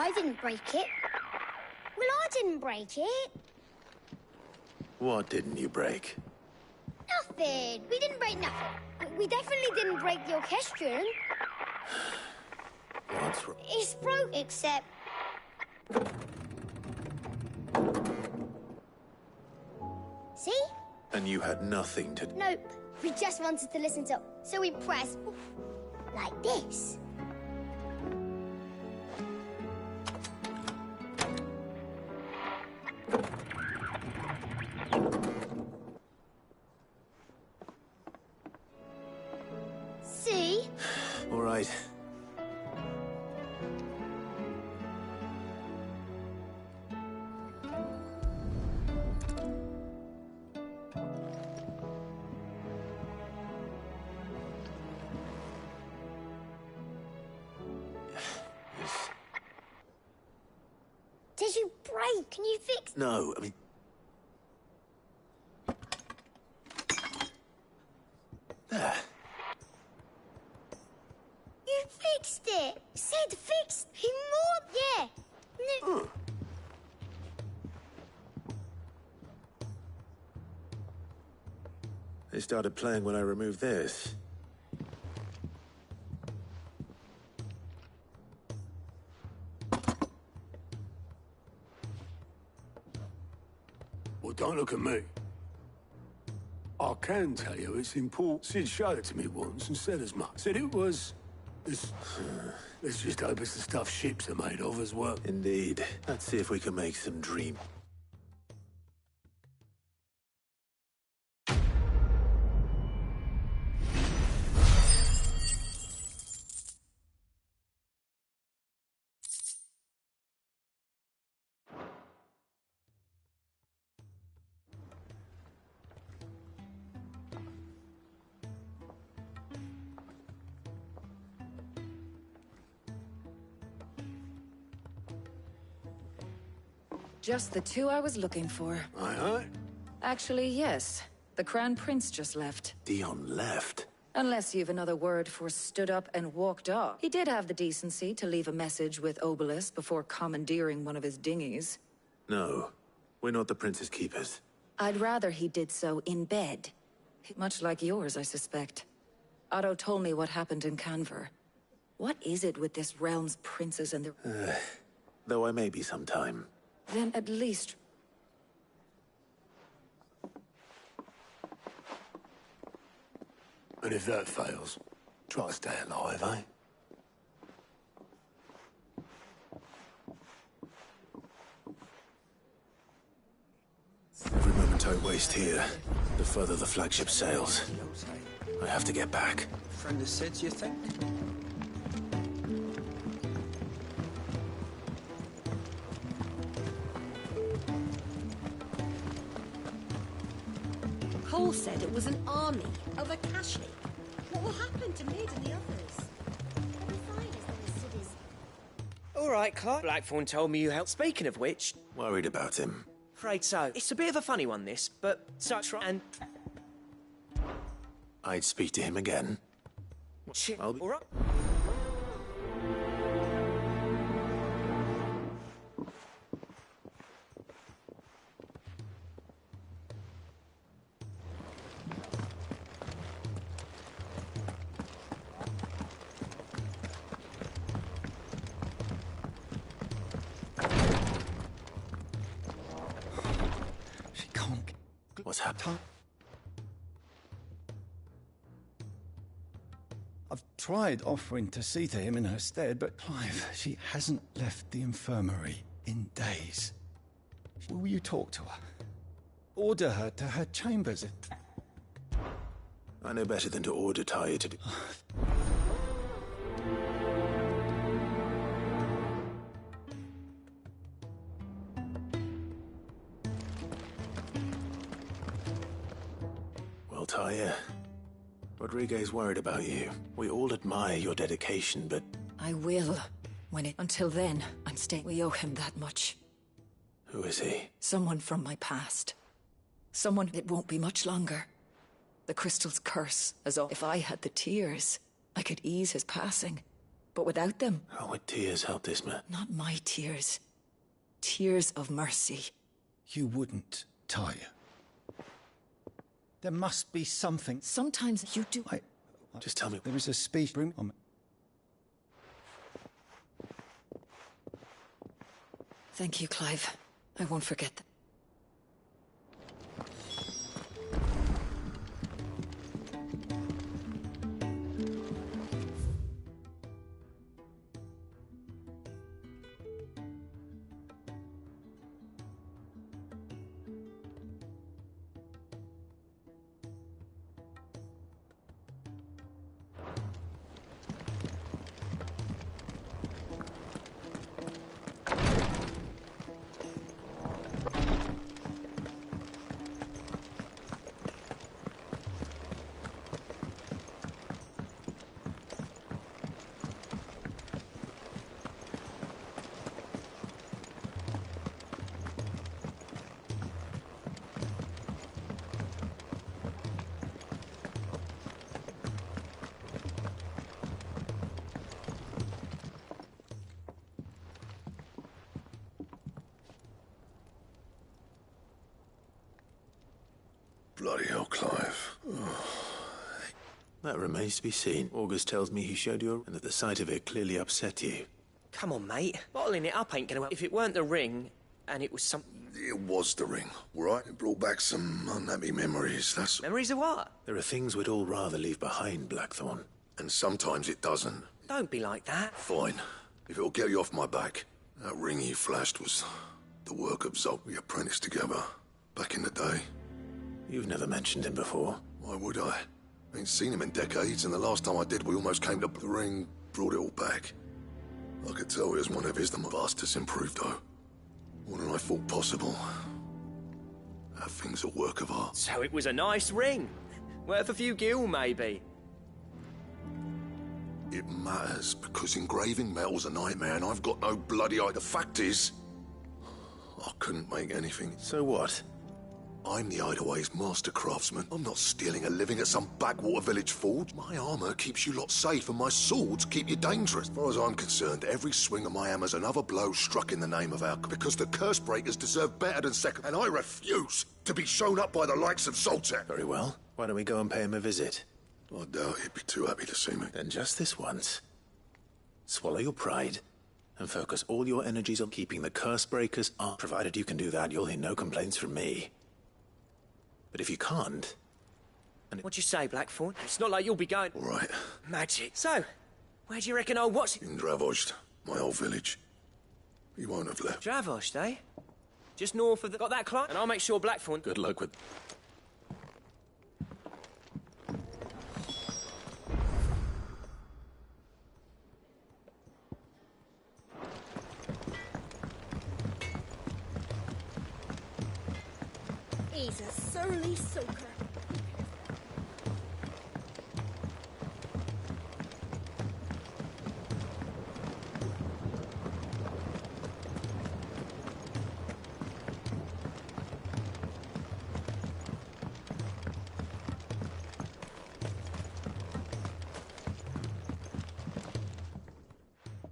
I didn't break it. Well, I didn't break it. What didn't you break? Nothing. We didn't break nothing. We definitely didn't break the orchestrion. What's wrong? It's broke, except... See? And you had nothing to... Nope. We just wanted to listen to... So we pressed... like this. See? All right. Did you break? Can you fix... No, I mean... There. You fixed it! Sid fixed... He more... Yeah. No. They started playing when I removed this. Well, don't look at me. I can tell you it's important. Sid showed it to me once and said as much. Said it was... Let's just hope it's the stuff ships are made of as well. Indeed. Let's see if we can make some dream. Just the two I was looking for. Aye, aye. Actually, yes. The Crown Prince just left. Dion left. Unless you've another word for stood up and walked off. He did have the decency to leave a message with Obelisk before commandeering one of his dinghies. No, we're not the Prince's keepers. I'd rather he did so in bed. Much like yours, I suspect. Otto told me what happened in Canver. What is it with this realm's princes and the... Though I may be sometime. Then at least... And if that fails, try to stay alive, eh? Every moment I waste here, the further the flagship sails. I have to get back. Friend of Sid's, you think? Cole said it was an army of Akashi. What will happen to Mid and the others? They'll be fine as long as Sid is... All right, Clark. Blackthorn told me you helped. Speaking of which... Worried about him. Afraid so. It's a bit of a funny one, this, but such and... I'd speak to him again. Shit, I'll be... all right. What's happened? I've tried offering to see to him in her stead, but Clive, she hasn't left the infirmary in days. Will you talk to her? Order her to her chambers. I know better than to order Tyre to do... Well, Tyre, Rodriguez worried about you. We all admire your dedication, but... I will. Until then, I'm staying. We owe him that much. Who is he? Someone from my past. Someone it won't be much longer. The crystal's curse, as if I had the tears, I could ease his passing. But without them, How would tears help this man? not my tears. Tears of mercy. You wouldn't, Talia. There must be something. Sometimes you do. Just tell me. There is a speech room on. Thank you, Clive. I won't forget that. Bloody hell, Clive. That remains to be seen. August tells me he showed you, and that the sight of it clearly upset you. Come on, mate. Bottling it up ain't gonna help. If it weren't the ring, and it was some... It was the ring, all right? It brought back some unhappy memories, that's... Memories of what? There are things we'd all rather leave behind, Blackthorn. And sometimes it doesn't. Don't be like that. Fine. If it'll get you off my back. That ring he flashed was the work of Zolt. We apprenticed together, back in the day. You've never mentioned him before. Why would I? Ain't seen him in decades, and the last time I did, we almost came to the ring, brought it all back. I could tell it was one of his. The bastards improved, though. More than I thought possible. That thing's a work of art. So it was a nice ring. Worth a few gil, maybe. It matters, because engraving metal's a nightmare, and I've got no bloody eye. The fact is, I couldn't make anything. So what? I'm the Hideaway's master craftsman. I'm not stealing a living at some backwater village forge. My armor keeps you lot safe, and my swords keep you dangerous. As far as I'm concerned, every swing of my hammer's another blow struck in the name of our... Because the curse breakers deserve better than second, and I refuse to be shown up by the likes of Zoltek. Very well. Why don't we go and pay him a visit? I doubt he'd be too happy to see me. Then just this once. Swallow your pride and focus all your energies on keeping the curse breakers on. Provided you can do that, you'll hear no complaints from me. But if you can't... What'd you say, Blackthorn? It's not like you'll be going... All right. Magic. So, where do you reckon old what's... In Dravost, my old village. He won't have left. Dravost, eh? Just north of the... Got that, Clark? And I'll make sure Blackthorn... Good luck with... He's a surly soaker.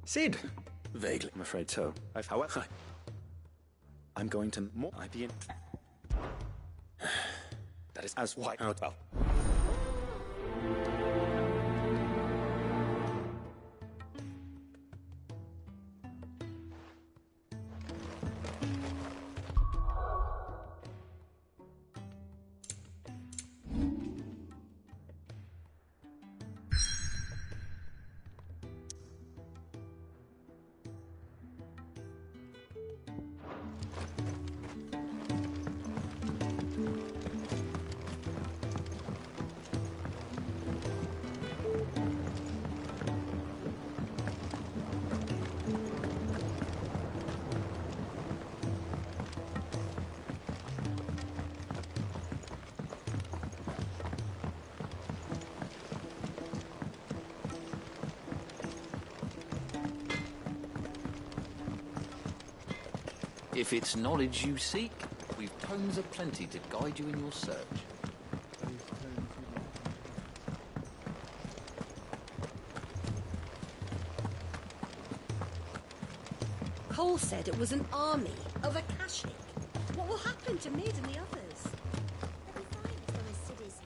Sid! Vaguely. I'm afraid so. However, I'm going to more. I be in. That is as white out. Well. If it's knowledge you seek, we've tomes aplenty to guide you in your search. Cole said it was an army of Akashic. What will happen to Mid and the others? They'll be fine as long as Sid is.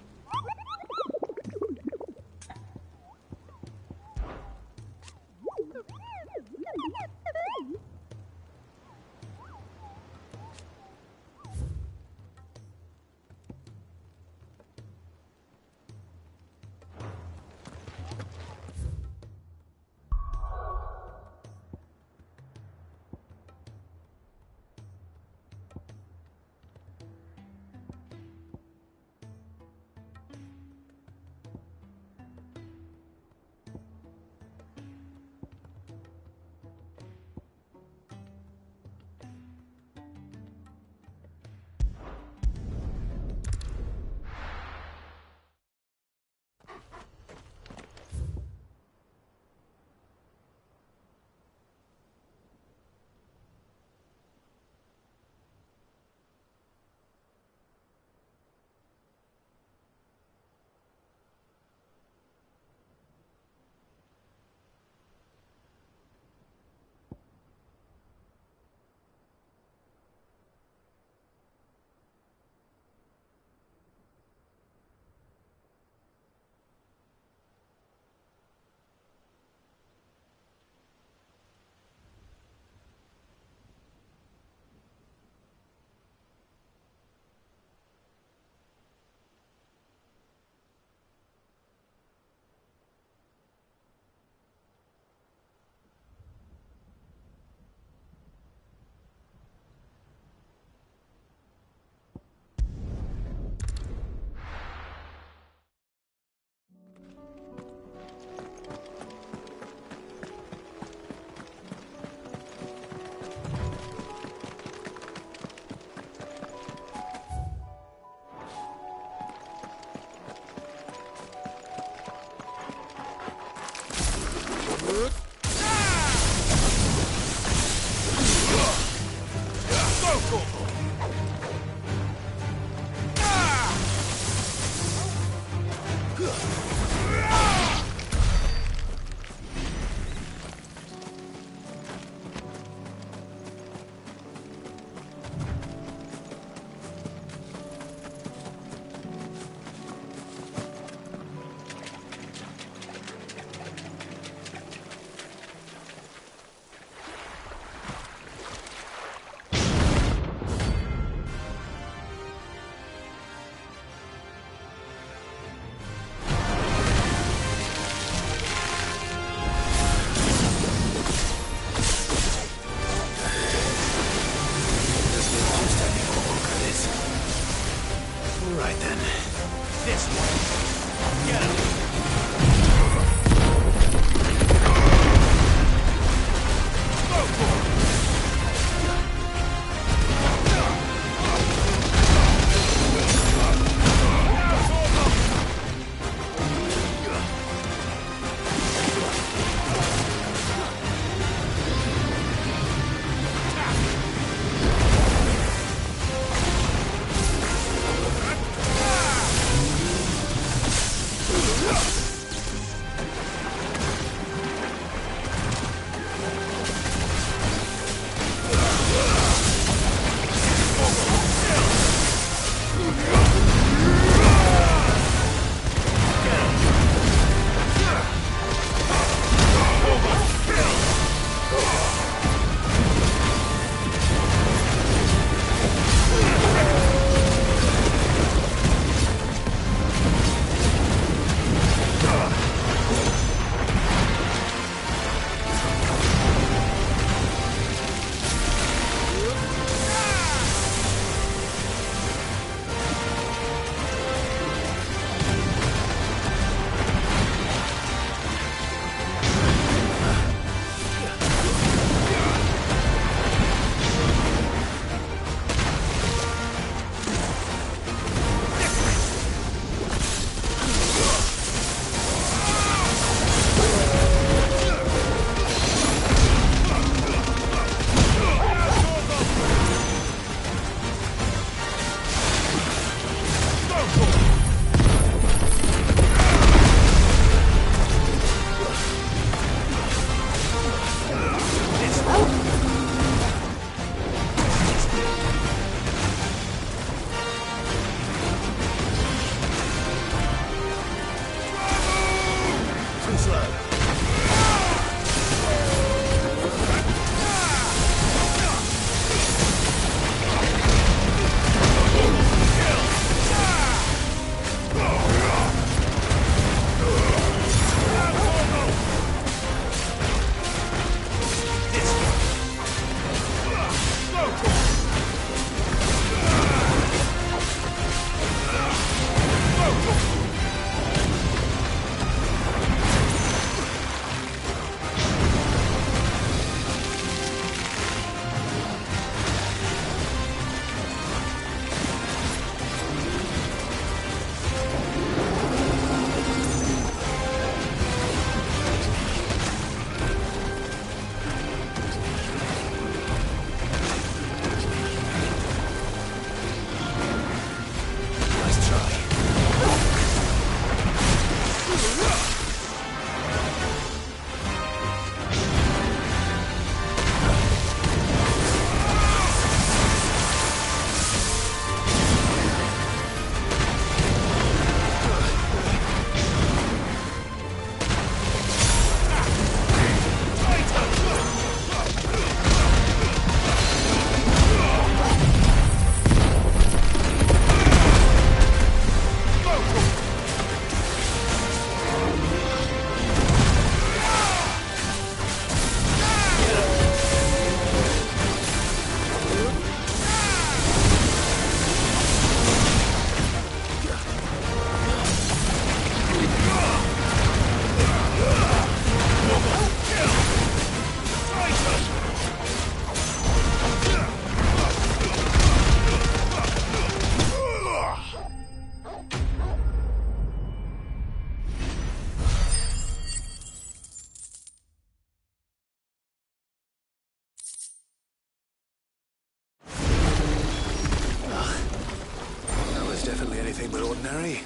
Harry.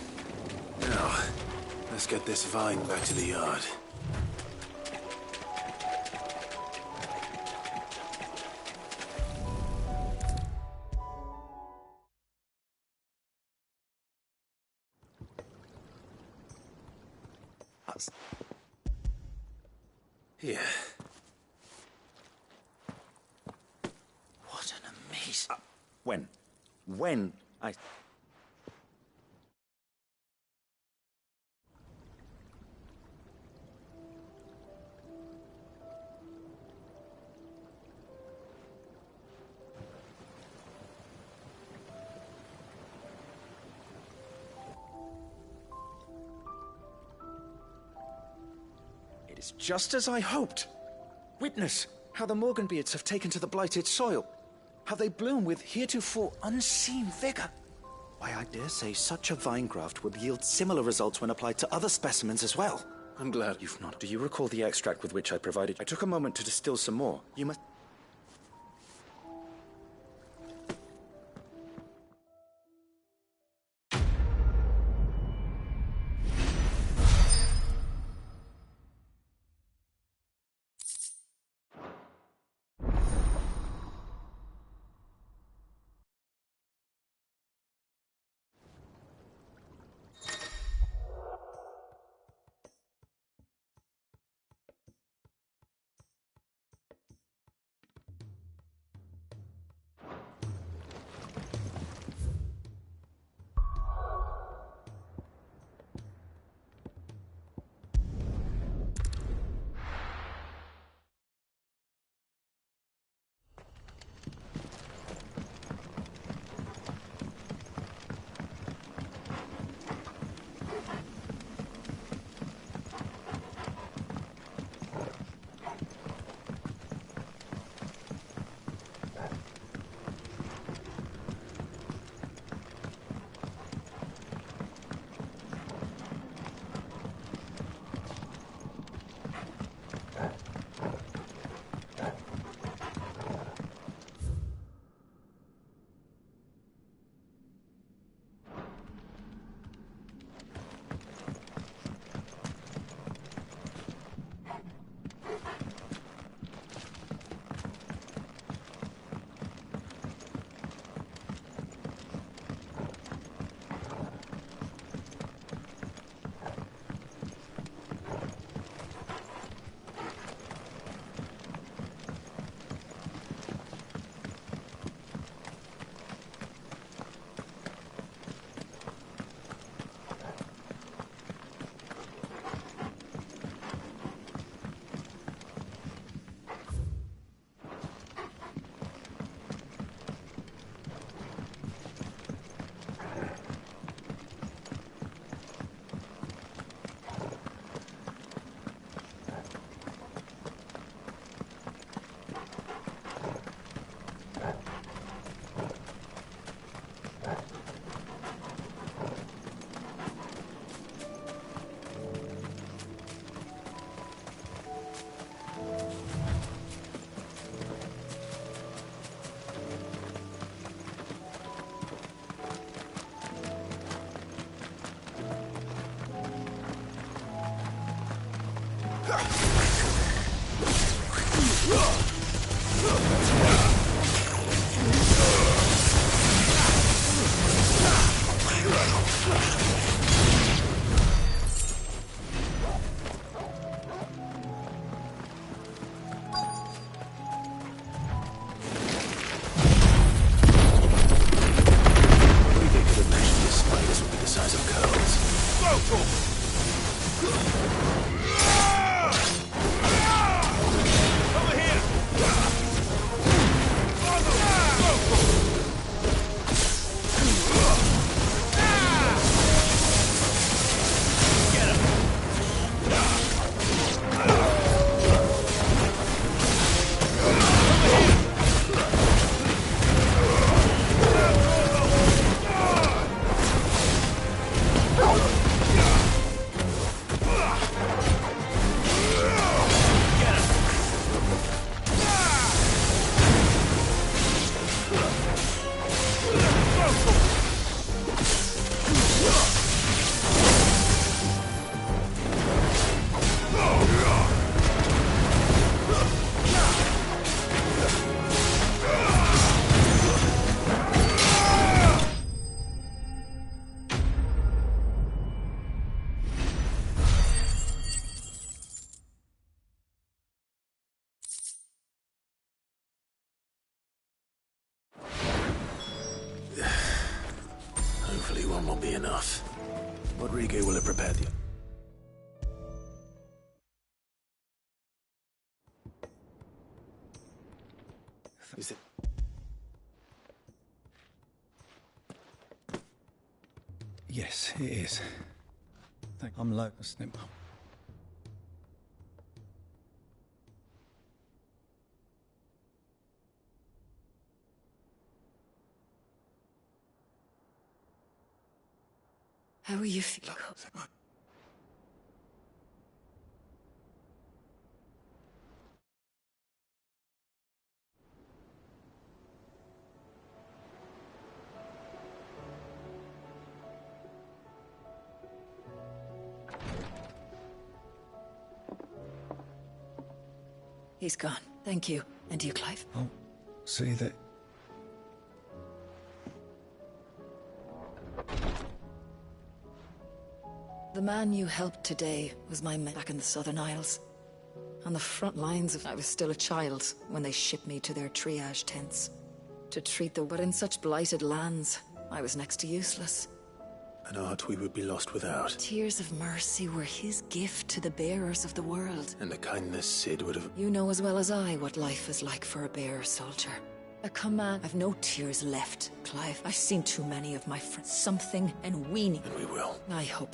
Now, let's get this vine back to the yard. Here. What an amazing... When? It is just as I hoped. Witness how the Morganbeards have taken to the blighted soil. How they bloom with heretofore unseen vigor. Why, I dare say such a vine graft would yield similar results when applied to other specimens as well. I'm glad You've not. Do you recall the extract with which I provided? I took a moment to distill some more. You must... size of curls. Rodrigo will have prepared you. Is it? Yes, it is. I'm low, Snip. How are you feeling? He's gone. Thank you. And you, Clive. Oh, see that. The man you helped today was my man back in the Southern Isles. On the front lines of... I was still a child when they shipped me to their triage tents. To treat the... But in such blighted lands, I was next to useless. An art we would be lost without. Tears of mercy were his gift to the bearers of the world. And the kindness Sid would have... You know as well as I what life is like for a bearer soldier. A command... I've no tears left, Clive. I've seen too many of my friends. Something and weaning. And we will. I hope...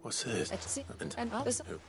What's this? And others. Who?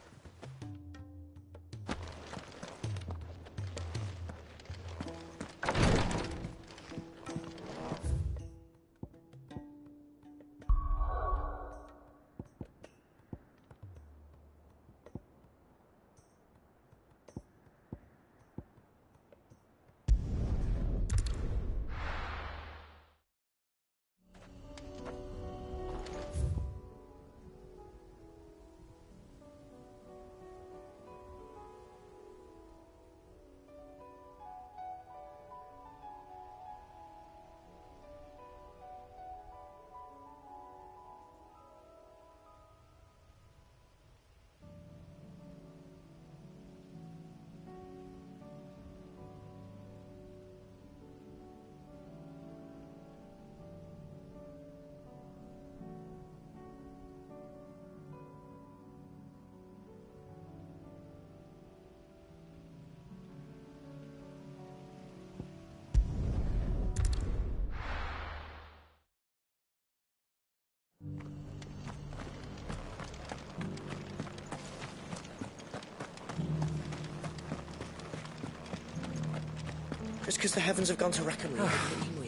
Just because the heavens have gone to rack and roll.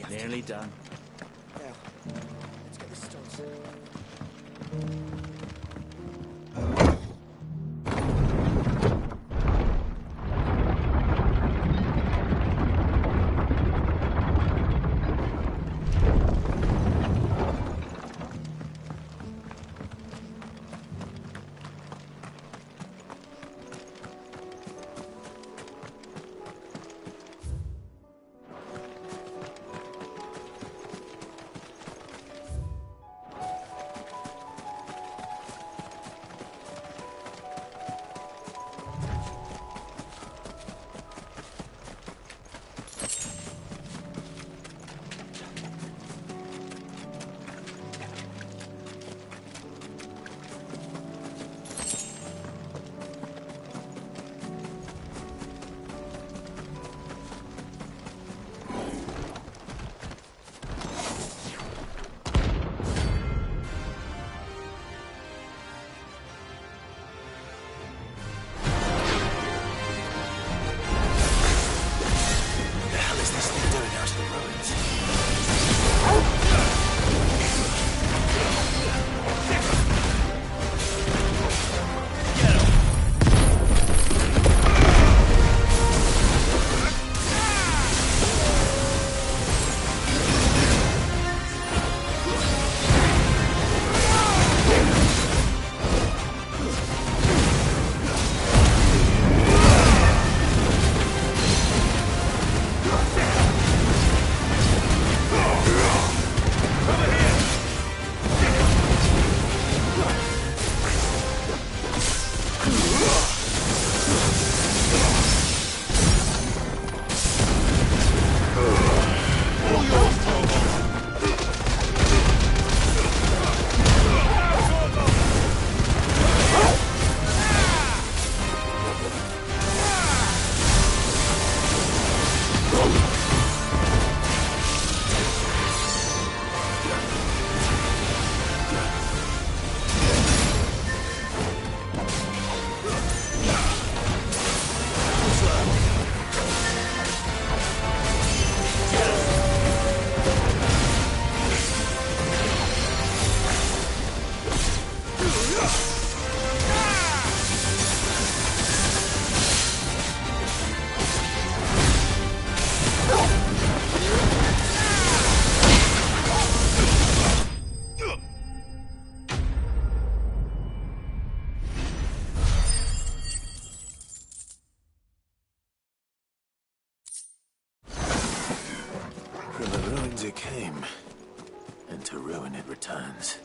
Nearly done. Now, let's get this started. ruins it came, and to ruin it returns.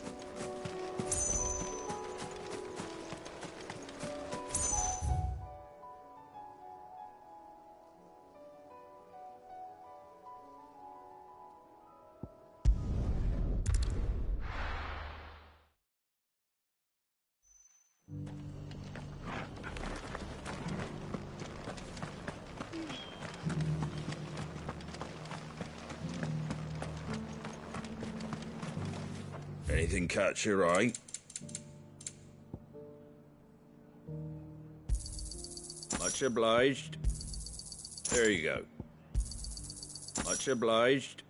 Anything catch your eye? Much obliged. There you go. Much obliged.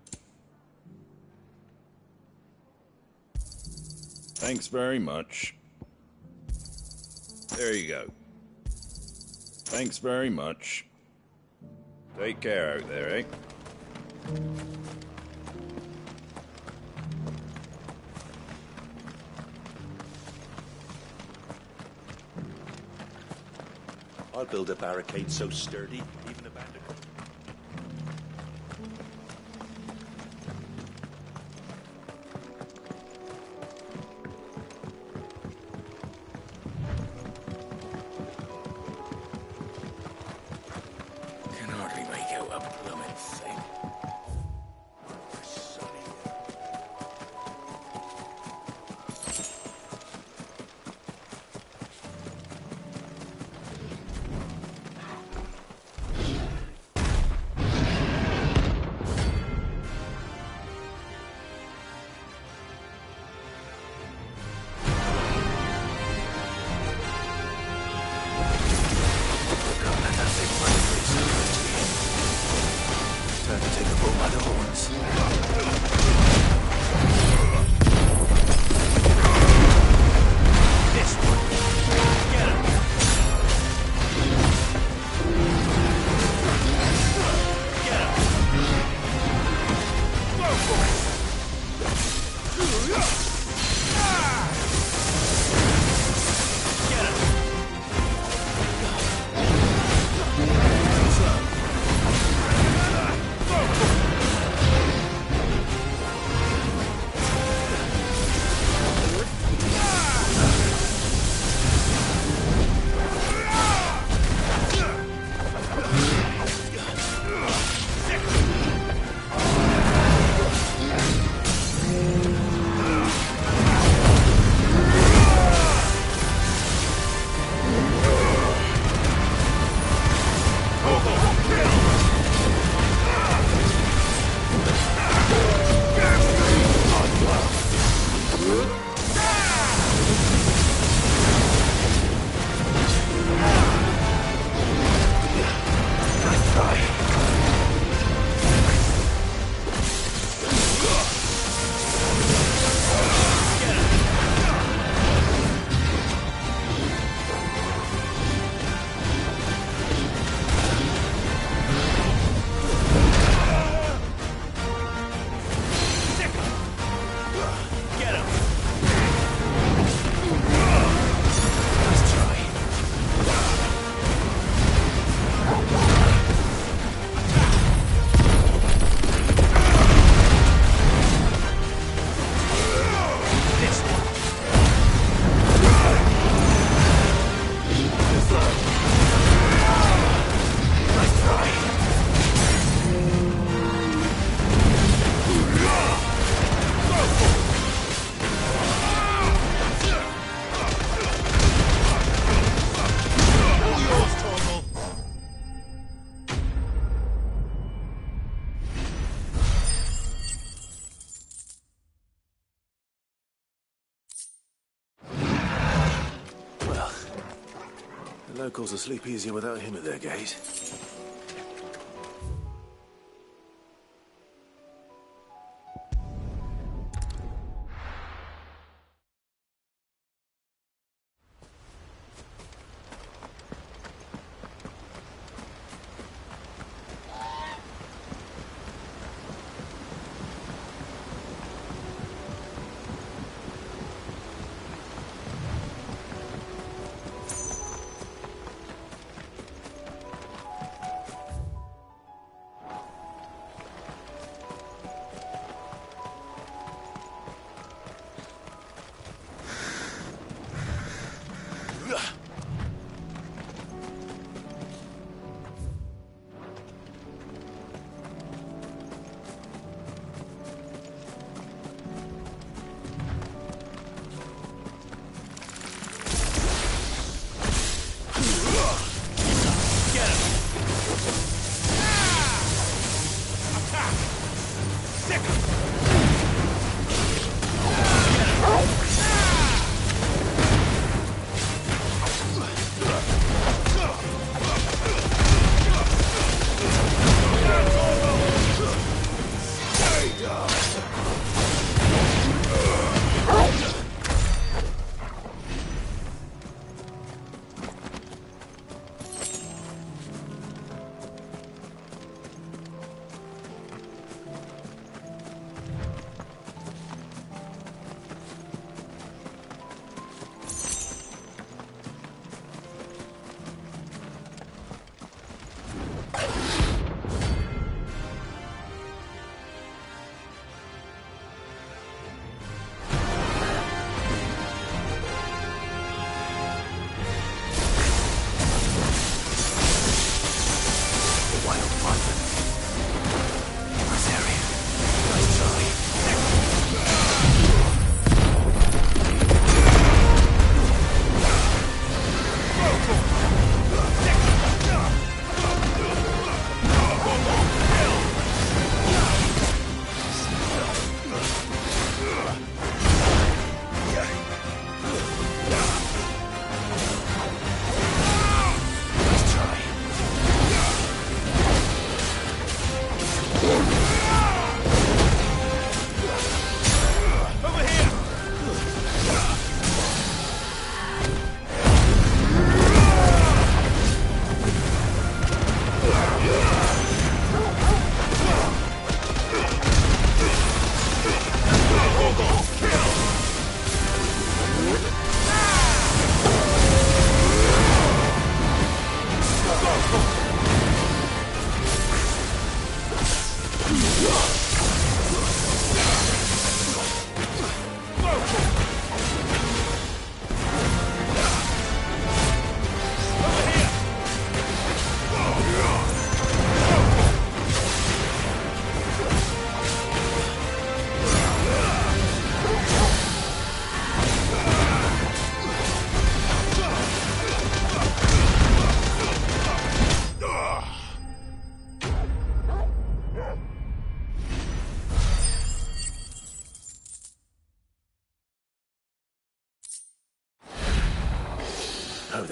Thanks very much. There you go. Thanks very much. Take care out there, eh? I'll build a barricade so sturdy, even a bandit. Can hardly make out a blooming thing. Time to take the bull by the horns. This one. Get him. Get him. Go for it. Get him. Locals will sleep easier without him at their gate.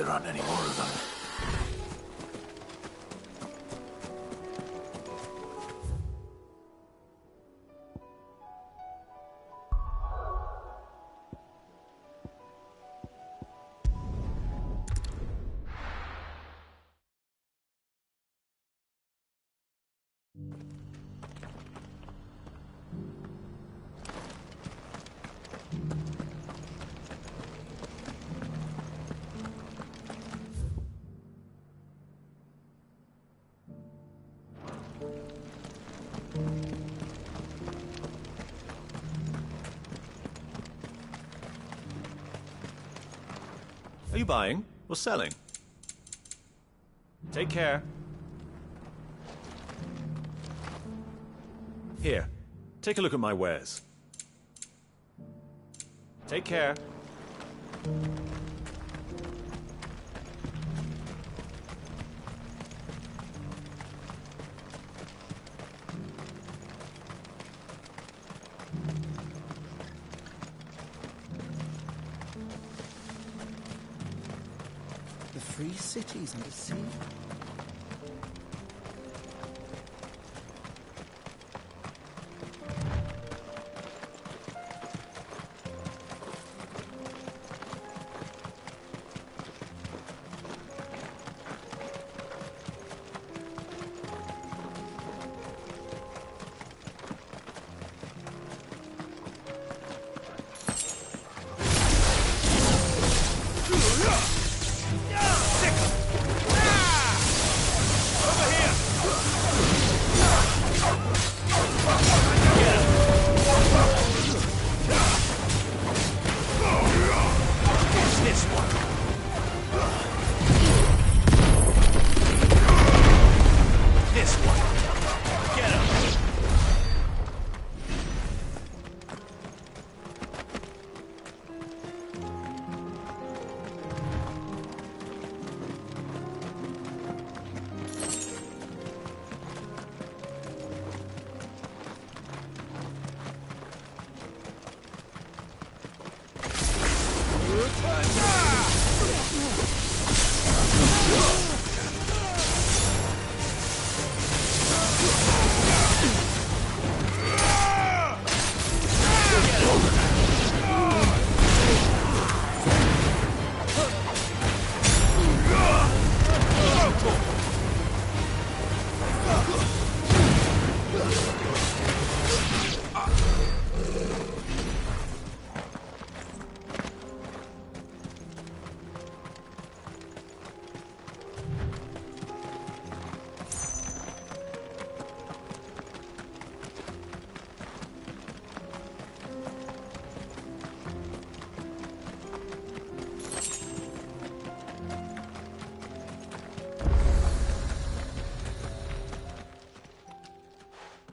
there aren't any more of them. Are you buying or selling? Take care. Here, take a look at my wares. Take care. The free cities under sea.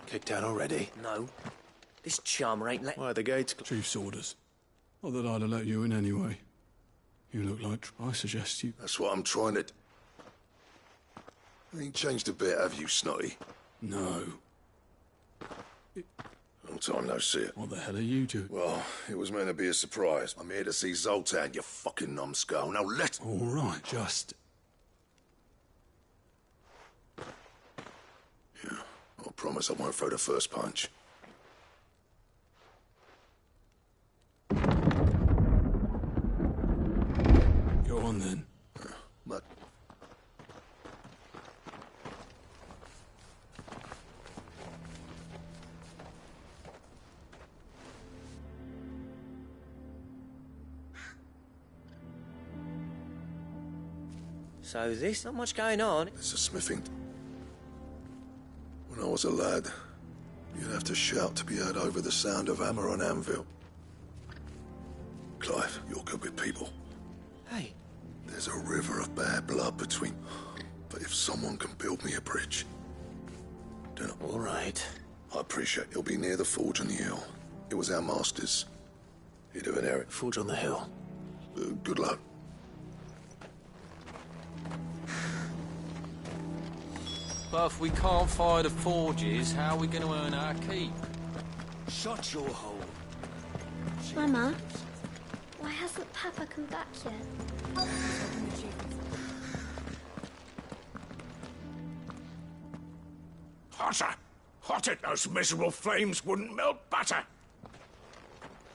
Kicked out already? No. This charmer ain't let... Why, the gate's... Chief's orders. Not that I'd have let you in anyway. You look like... I suggest you... That's what I'm trying to... Ain't changed a bit, have you, Snotty? No. Long time no see it. What the hell are you doing? Well, it was meant to be a surprise. I'm here to see Zoltan, you fucking numbskull. Now let... All right, just... Yeah, I promise I won't throw the first punch. Go on, then. But... So this, not much going on. It's a smithing. When I was a lad, you'd have to shout to be heard over the sound of hammer on anvil. Clive, you're good with people. Hey. There's a river of bad blood between... But if someone can build me a bridge, then... All right. I appreciate it'll be near the forge on the hill. It was our master's. He'd have inherited. Forge on the hill. Good luck. But if we can't fire the forges, how are we going to earn our keep? Shut your hole. Mama, why hasn't Papa come back yet? Hotter! Hotter! Those miserable flames wouldn't melt butter!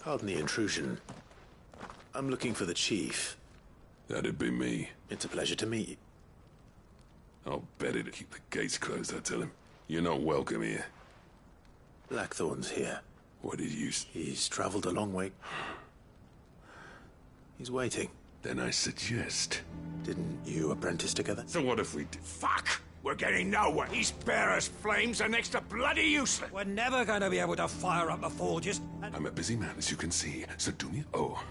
Pardon the intrusion. I'm looking for the chief. That'd be me. It's a pleasure to meet you. I'll bet it'll keep the gates closed, I tell him. You're not welcome here. Blackthorn's here. What did you... He's traveled a long way. He's waiting. Then I suggest... Didn't you apprentice together? So what if we did... Fuck! We're getting nowhere. These bare as flames are next to bloody useless. We're never going to be able to fire up the forges. I'm a busy man, as you can see, so do me... Oh.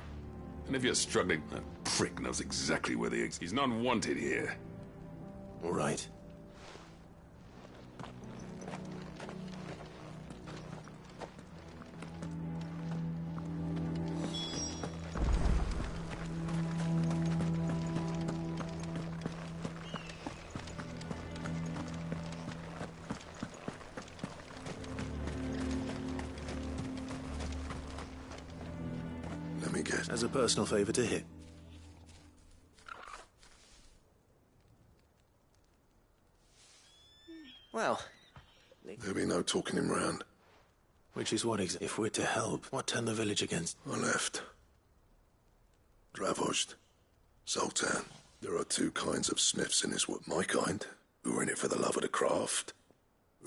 And if you're struggling, that prick knows exactly where the... He's not wanted here. All right. Let me guess. As a personal favor to him. Well, There'll be no talking him round. Which is what if we're to help, what turned the village against? I left. Dravozd, Zoltan. There are two kinds of smiths in this world. My kind, who are in it for the love of the craft,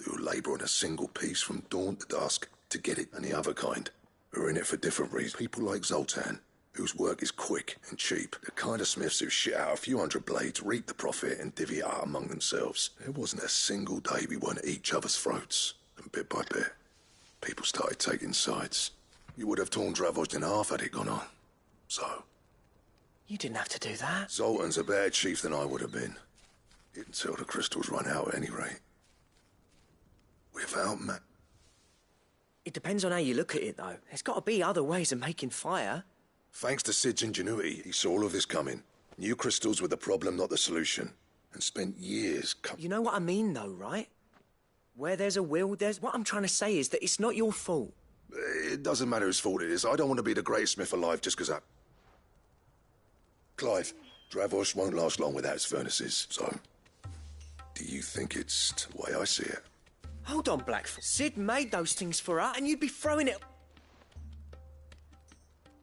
who labour on a single piece from dawn to dusk to get it, and the other kind, who are in it for different reasons. People like Zoltan, whose work is quick and cheap. The kind of smiths who shit out a few hundred blades, reap the profit, and divvy it out among themselves. There wasn't a single day we weren't at each other's throats, and bit by bit, people started taking sides. You would have torn Dravozd in half had it gone on. So... You didn't have to do that. Zoltan's a better chief than I would have been. Until the crystals run out at any rate. Without Matt... It depends on how you look at it, though. There's got to be other ways of making fire. Thanks to Sid's ingenuity, he saw all of this coming. Knew crystals were the problem, not the solution. And spent years... You know what I mean, though, right? Where there's a will, there's... What I'm trying to say is that it's not your fault. It doesn't matter whose fault it is. I don't want to be the greatest smith alive just because I... Clive, Dravozd won't last long without its furnaces, so... Do you think it's the way I see it? Hold on, Blackfoot. Sid made those things for us, and you'd be throwing it...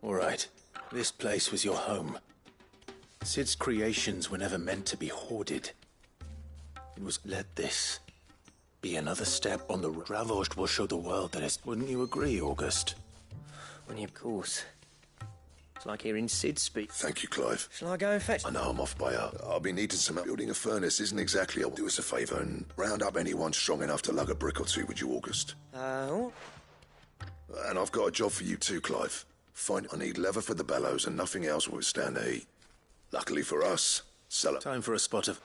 All right. This place was your home. Sid's creations were never meant to be hoarded. It was... Let this be another step on the... Dravozd will show the world that it's... Wouldn't you agree, August? When you... Of course. It's like hearing Sid speak. Thank you, Clive. Shall I go and fetch... I know I'm off by I'll be needing some help. Building a furnace isn't exactly... Do us a favour and round up anyone strong enough to lug a brick or two, would you, August? Oh? And I've got a job for you too, Clive. I need leather for the bellows and nothing else will withstand the heat. Luckily for us, sell it. Time for a spot of...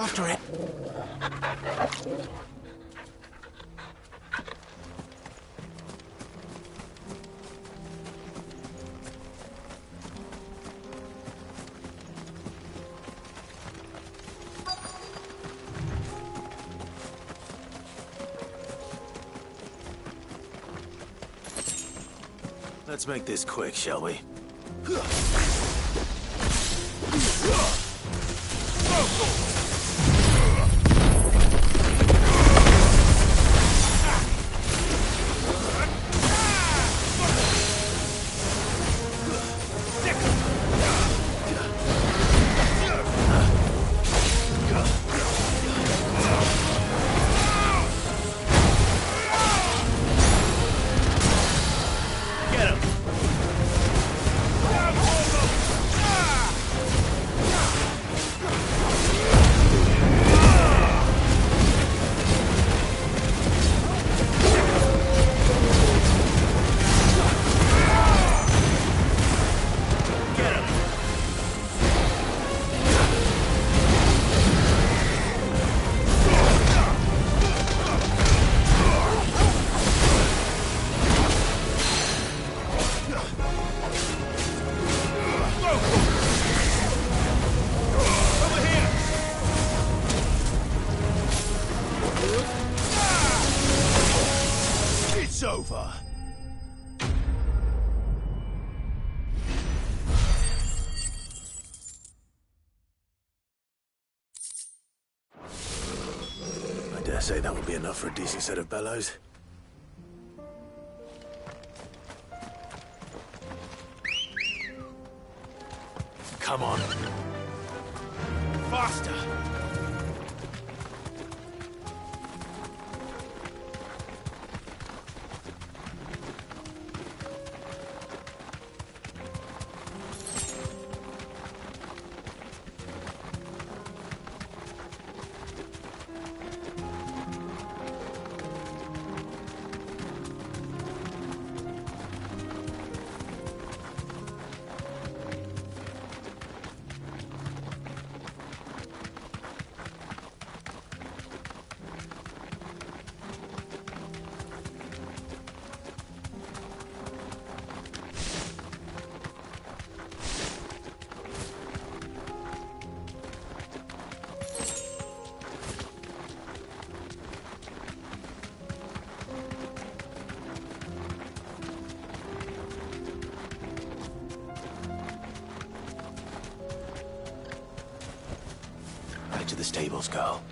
After it. Let's make this quick, shall we? It's over. I dare say that would be enough for a decent set of bellows. Come on. Faster! Back to the stables, girl.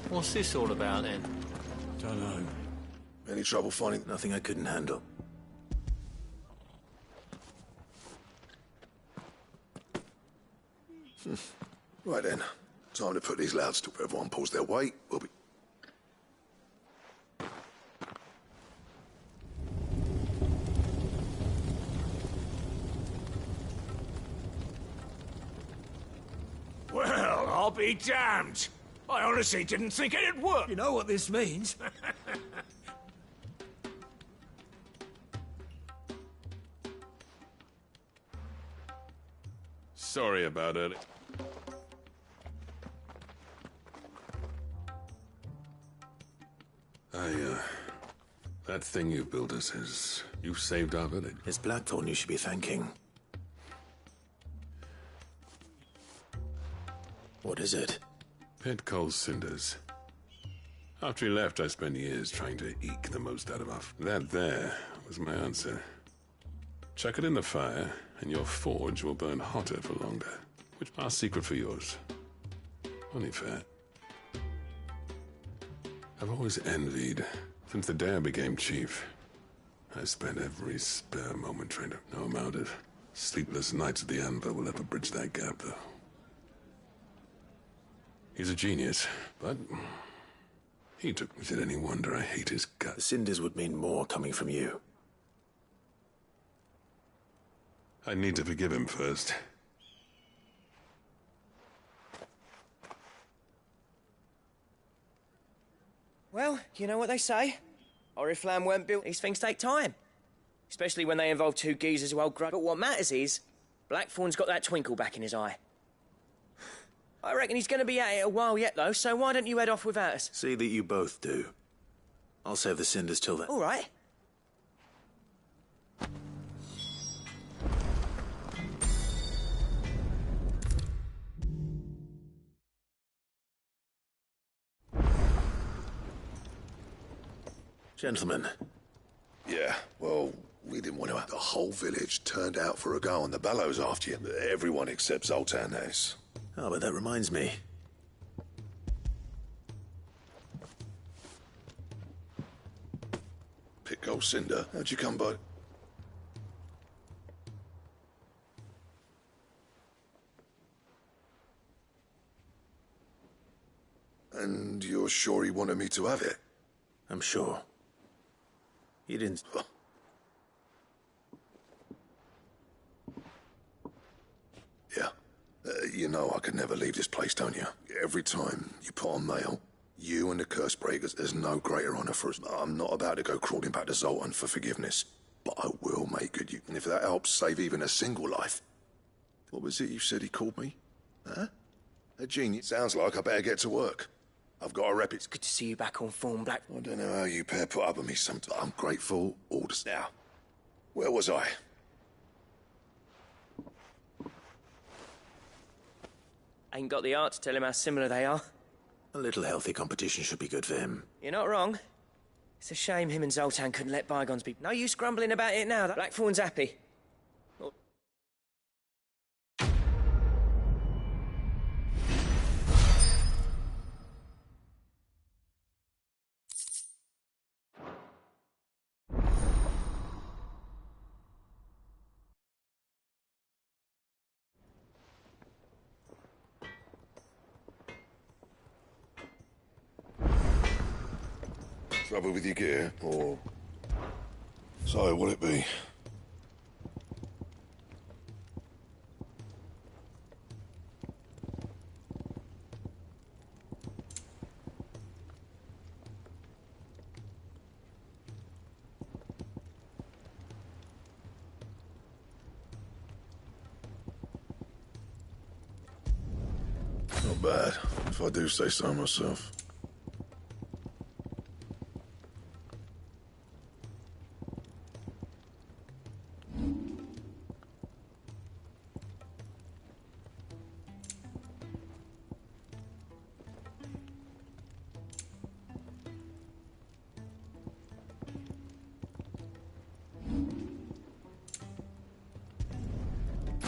What's this all about, then? Don't know. Any trouble finding? Nothing I couldn't handle. Right then. Time to put these louds to where everyone pulls their weight. We'll be... Well, I'll be damned. I honestly didn't think it'd work. You know what this means? Sorry about it. That thing you built us is... You saved our village. It's Blackthorn you should be thanking. What is it? Pit Cole's cinders. After he left, I spent years trying to eke the most out of us. That there was my answer. Chuck it in the fire, and your forge will burn hotter for longer. Which our secret for yours. Only fair. I've always envied. Since the day I became chief, I spent every spare moment trying to... No amount of sleepless nights at the anvil will ever bridge that gap, though. He's a genius, but he took me. Is it any wonder I hate his guts? The cinders would mean more coming from you. I need to forgive him first. Well, you know what they say. Oriflamme weren't built. These things take time. Especially when they involve two geezers who hold grudge. But what matters is, Blackthorn's got that twinkle back in his eye. I reckon he's going to be at it a while yet, though, so why don't you head off without us? See that you both do. I'll save the cinders till then. All right. Gentlemen. Yeah, well, we didn't want to. The whole village turned out for a go on the bellows after you. Everyone except Zoltan has. Oh, but that reminds me. Pick old Cinder. How'd you come by? And you're sure he wanted me to have it? I'm sure. He didn't... Yeah. You know I could never leave this place, don't you? Every time you put on mail, you and the curse breakers, there's no greater honor for us. I'm not about to go crawling back to Zoltan for forgiveness, but I will make good use. And if that helps save even a single life... What was it you said he called me? Huh? A genius? Sounds like I better get to work. I've got a rep. It's good to see you back on form, Black. I don't know how you pair put up with me sometimes. I'm grateful all the... Now, where was I? Ain't got the art to tell him how similar they are. A little healthy competition should be good for him. You're not wrong. It's a shame him and Zoltan couldn't let bygones be. No use grumbling about it now. Blackthorn's happy. Trouble with your gear, or... So, what'll it be? Not bad, if I do say so myself.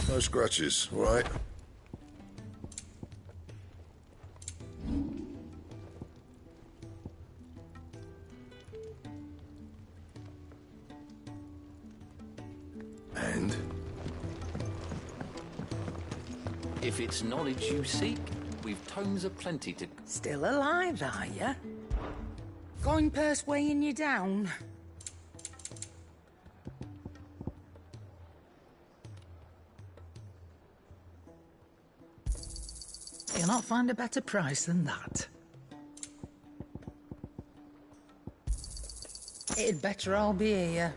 No scratches, all right? And? If it's knowledge you seek, we've tomes aplenty to... Still alive, are you? Going purse weighing you down? You'll not find a better price than that. It'd better all be here.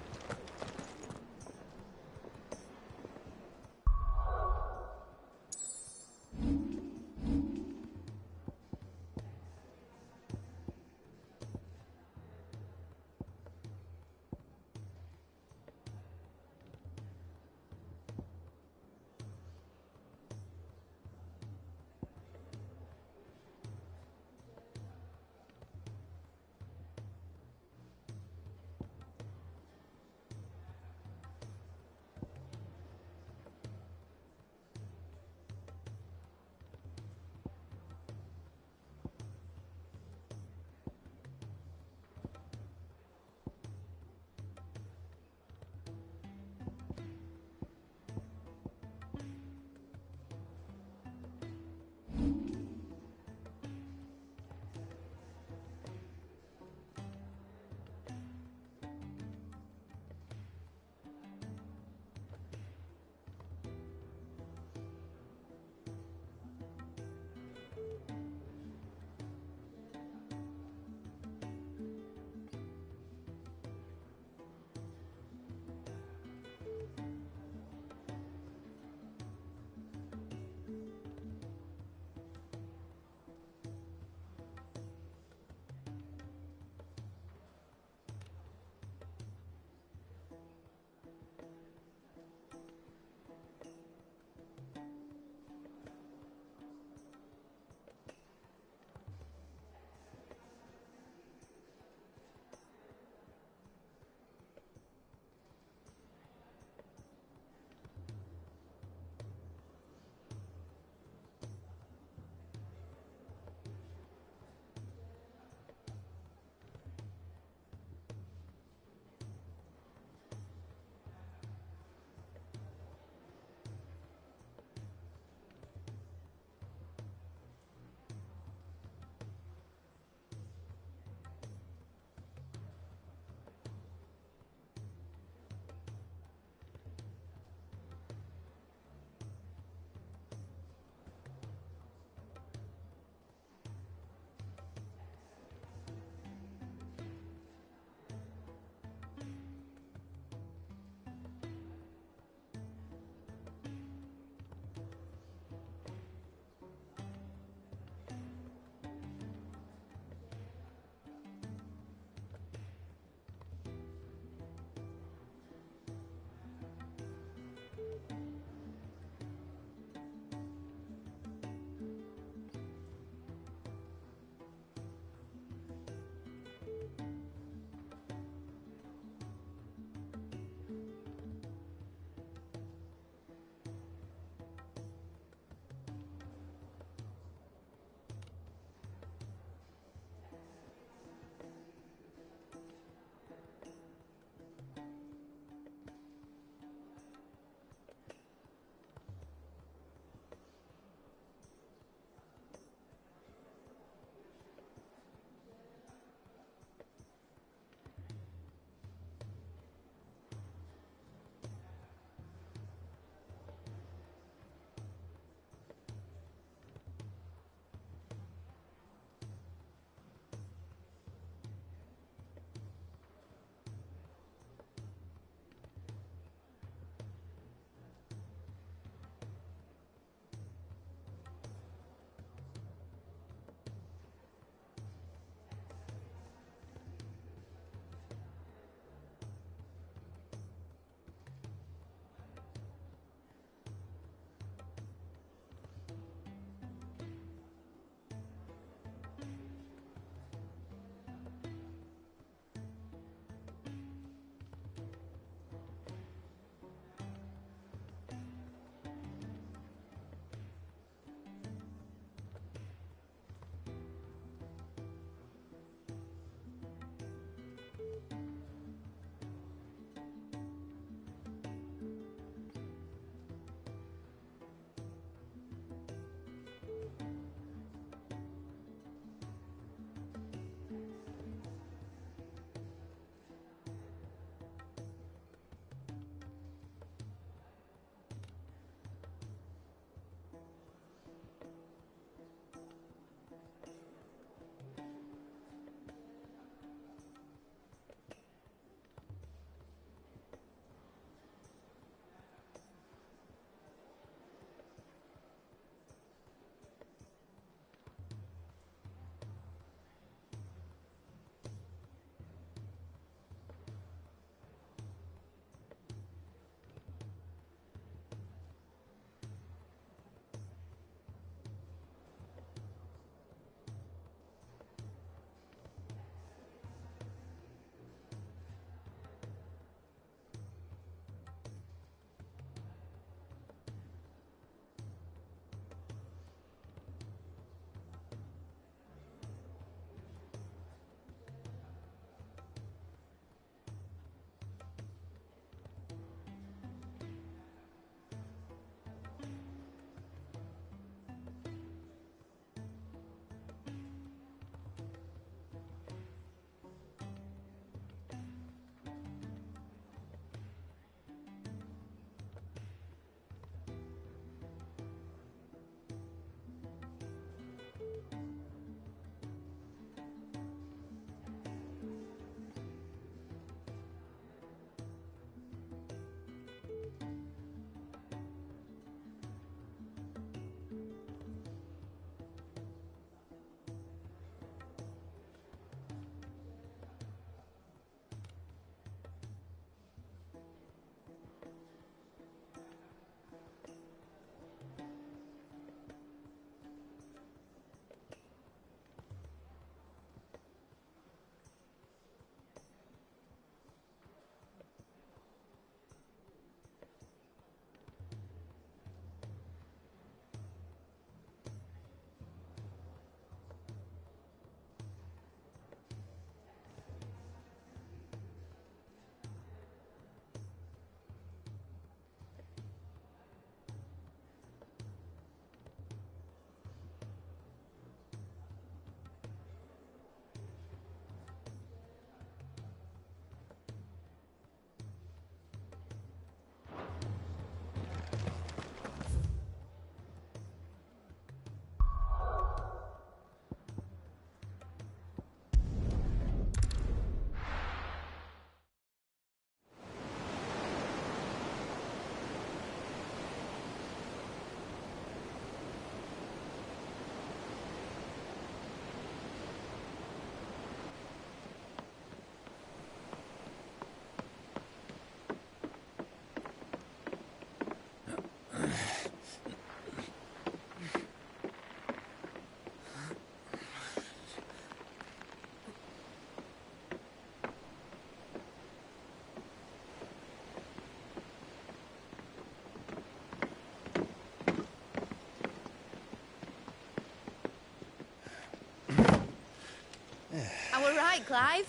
Clive.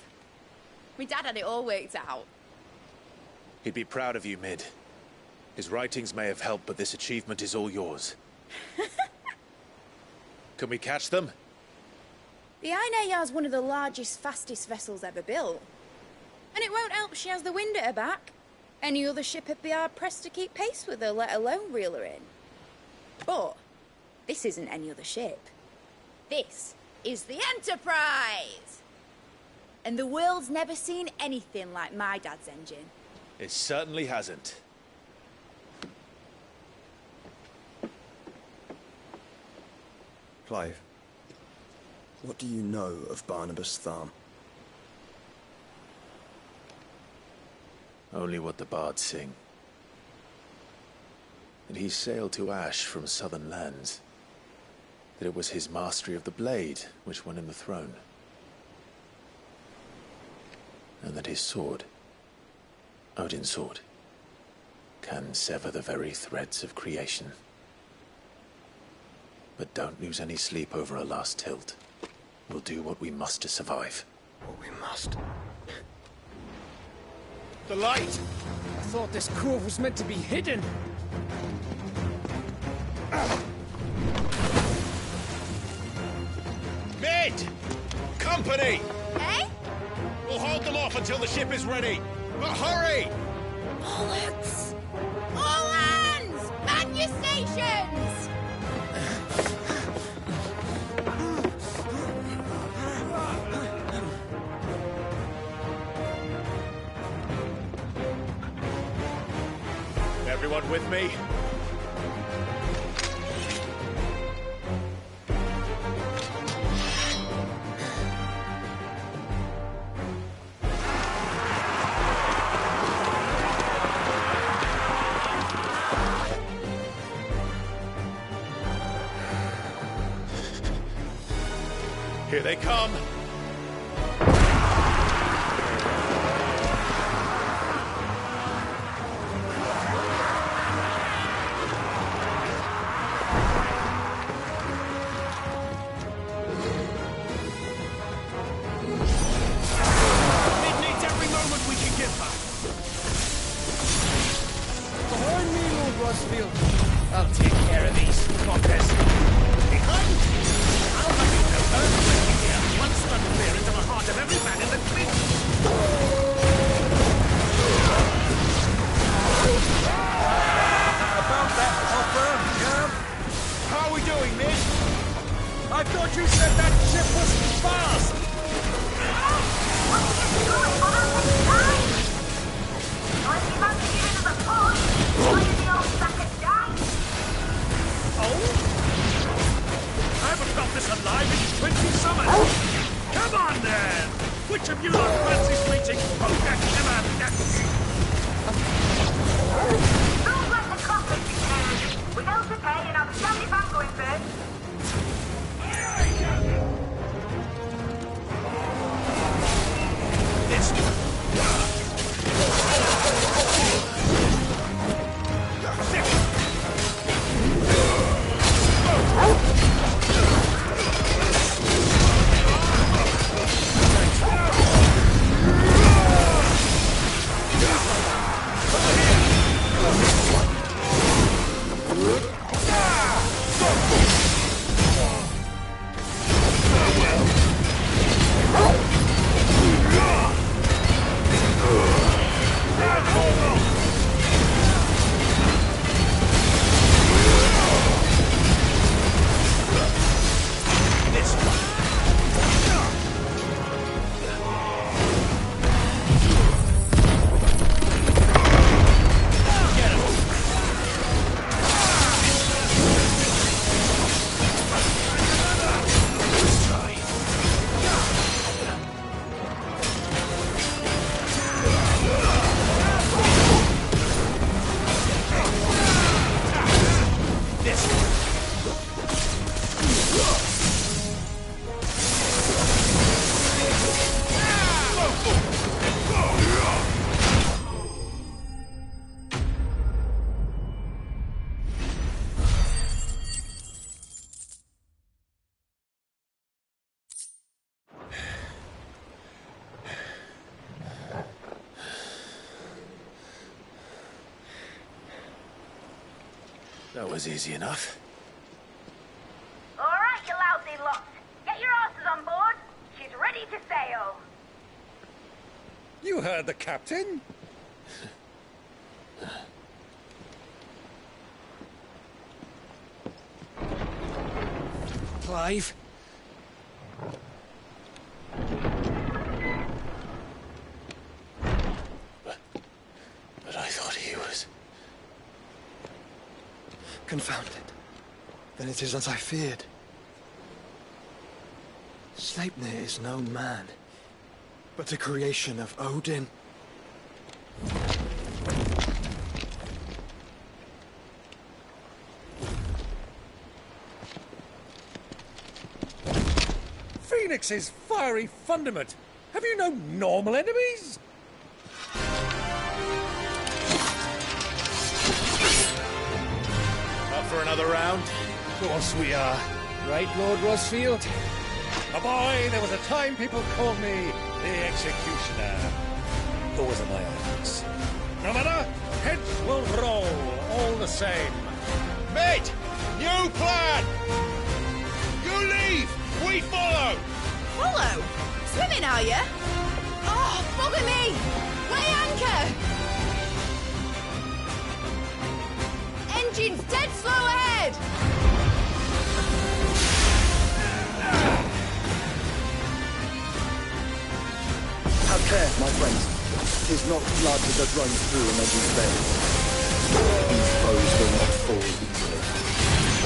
My dad had it all worked out. He'd be proud of you, Mid. His writings may have helped, but this achievement is all yours. Can we catch them? The Ainayar's one of the largest, fastest vessels ever built. And it won't help she has the wind at her back. Any other ship would be hard-pressed to keep pace with her, let alone reel her in. But this isn't any other ship. This is the Enterprise! And the world's never seen anything like my dad's engine. It certainly hasn't. Clive, what do you know of Barnabas Tharm? Only what the bards sing. That he sailed to Ash from southern lands. That it was his mastery of the blade which won him the throne. And that his sword, Odin's sword, can sever the very threads of creation. But don't lose any sleep over a last tilt. We'll do what we must to survive. What we must? The light! I thought this cove was meant to be hidden. Mid! Company! Eh? We'll hold them off until the ship is ready. But hurry! Bollocks! All hands! Man your stations! Everyone with me? Here they come! I'll take care of these fuckers. Behind! I'll have you know earthquake here. One stun clear into the heart of every man in the fleet. About that offer, yeah? How are we doing, Mid? I thought you said that ship was fast! I haven't got this alive in 20 summers. Come on, then! Which of you lot fancies meeting Poker Killer? Don't let the coffee be carried. We don't prepare and I'll stand if I'm going first. was easy enough. All right, you lousy lot. Get your asses on board. She's ready to sail. You heard the captain. Clive? But I thought he was... Confounded. Then it is as I feared. Sleipnir is no man, but a creation of Odin. Phoenix's fiery fundament. Have you no normal enemies? Up for another round? Of course we are. Right, Lord Rosfield? A boy, there was a time people called me the Executioner. Always in my eyes. No matter, heads will roll, all the same. Mate! New plan! You leave! We follow! Follow? Swimming, are you? Oh, bugger me! Weigh anchor! Engine's dead slow ahead! Have care, my friends. 'Tis not blood that runs through an Odin's veins. These foes will not fall easily.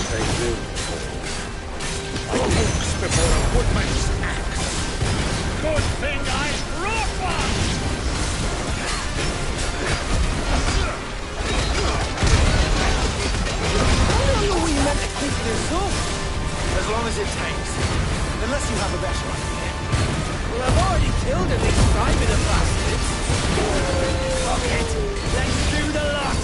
They will fall. Hawks before a woodman's axe. Good thing I brought one! How long are we meant to keep this up? As long as it takes. Unless you have a better idea. Well, I've already killed at least 5 of the bastards. Fuck it. Let's do the lot.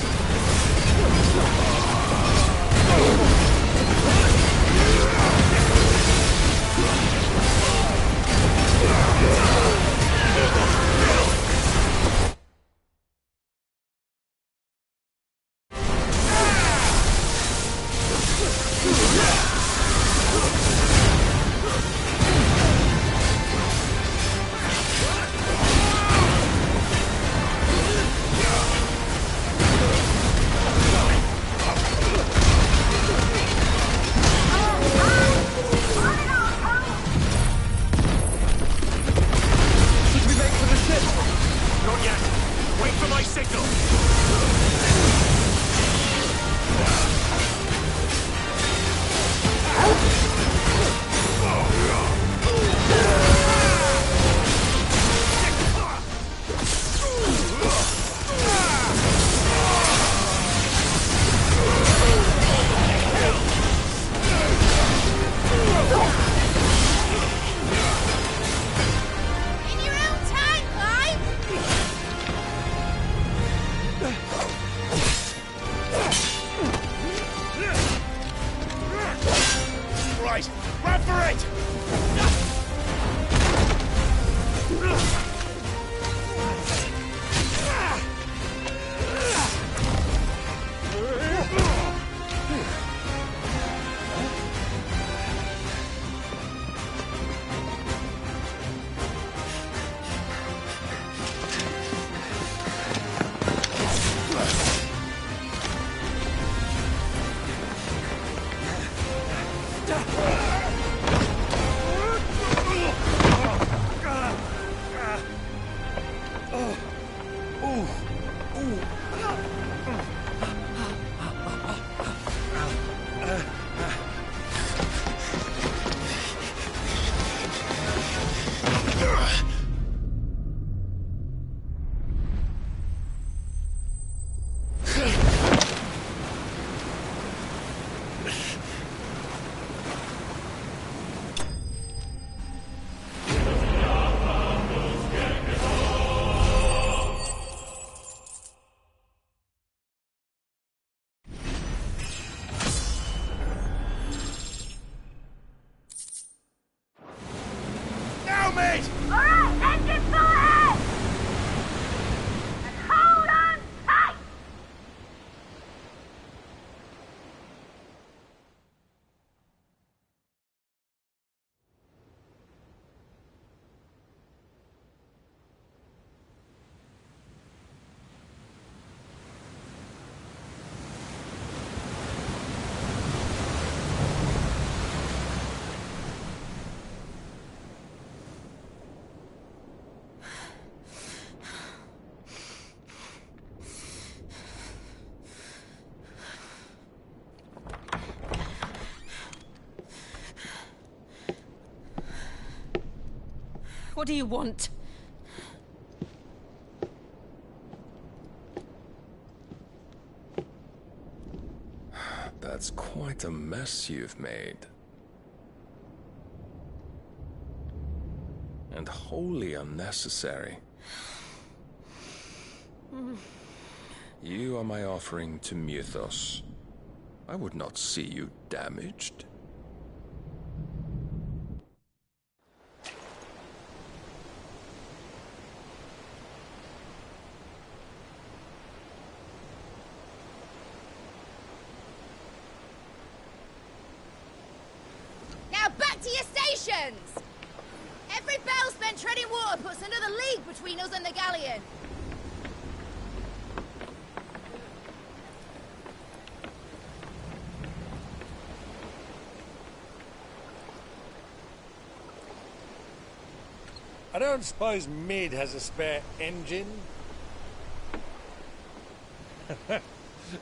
What do you want? That's quite a mess you've made. And wholly unnecessary. You are my offering to Mythos. I would not see you damaged. Now back to your stations! Every bell spent treading water puts another league between us and the galleon. I don't suppose Mid has a spare engine?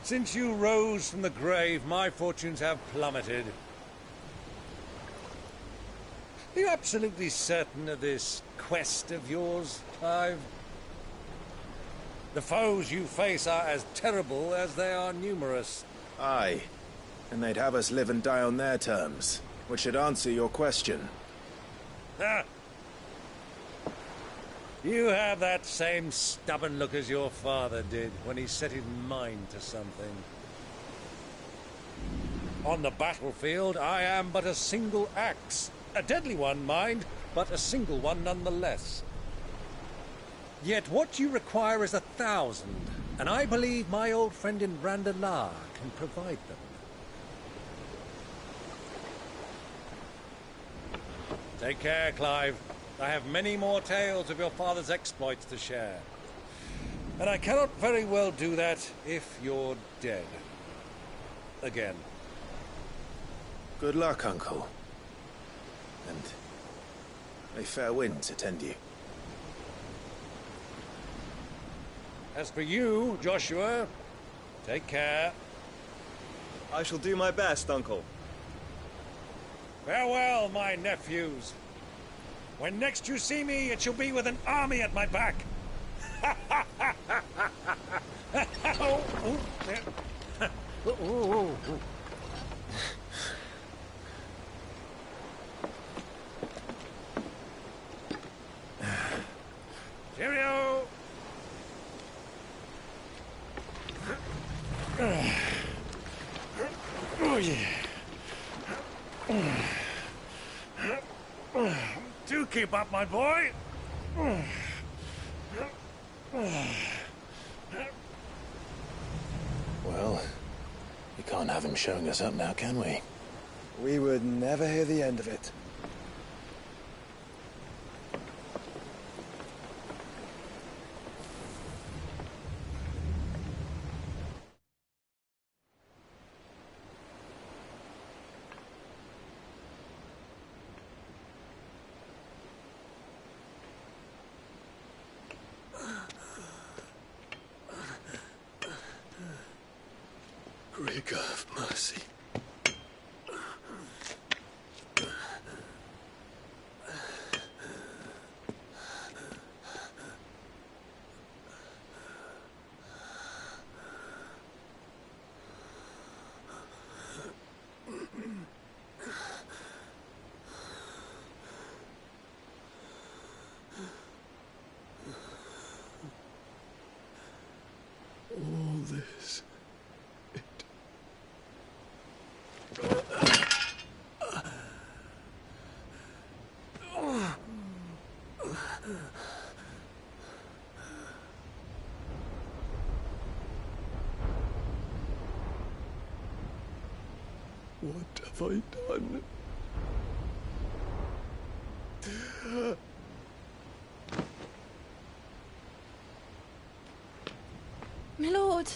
Since you rose from the grave, my fortunes have plummeted. Are you absolutely certain of this quest of yours, Clive? The foes you face are as terrible as they are numerous. Aye. And they'd have us live and die on their terms, which should answer your question. Ah! You have that same stubborn look as your father did when he set his mind to something. On the battlefield, I am but a single axe. A deadly one, mind, but a single one nonetheless. Yet what you require is 1,000, and I believe my old friend in Randalar can provide them. Take care, Clive. I have many more tales of your father's exploits to share. And I cannot very well do that if you're dead. Again. Good luck, Uncle. And may fair winds attend you. As for you, Joshua, take care. I shall do my best, Uncle. Farewell, my nephews. When next you see me, it shall be with an army at my back. Cheerio! Oh, yeah. Do keep up, my boy. Well, we can't have him showing us up now, can we? We would never hear the end of it. Great God of mercy. All this. What have I done? My lord.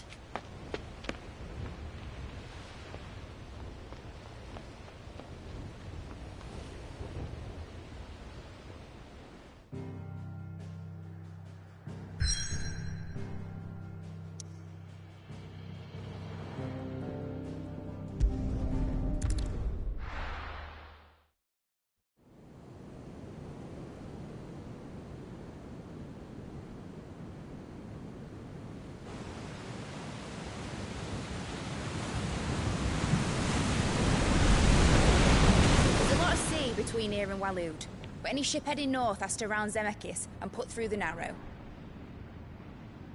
between here and Waloed. But any ship heading north has to round Zemeckis and put through the Narrow.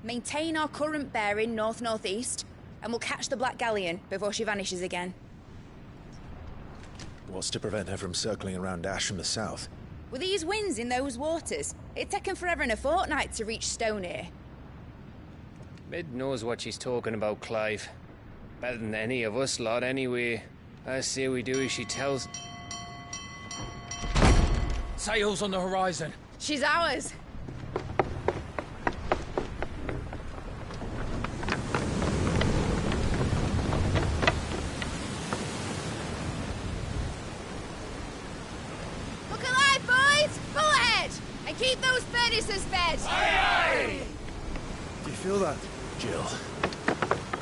Maintain our current bearing north-northeast, and we'll catch the Black Galleon before she vanishes again. What's to prevent her from circling around Ash from the south? With these winds in those waters, it'd taken forever and a fortnight to reach Stonehenge. Mid knows what she's talking about, Clive. Better than any of us lot, anyway. I say we do as she tells. Sails on the horizon. She's ours. Look alive, boys! Pull ahead! And keep those furnaces fed! Aye, aye! Do you feel that? Jill.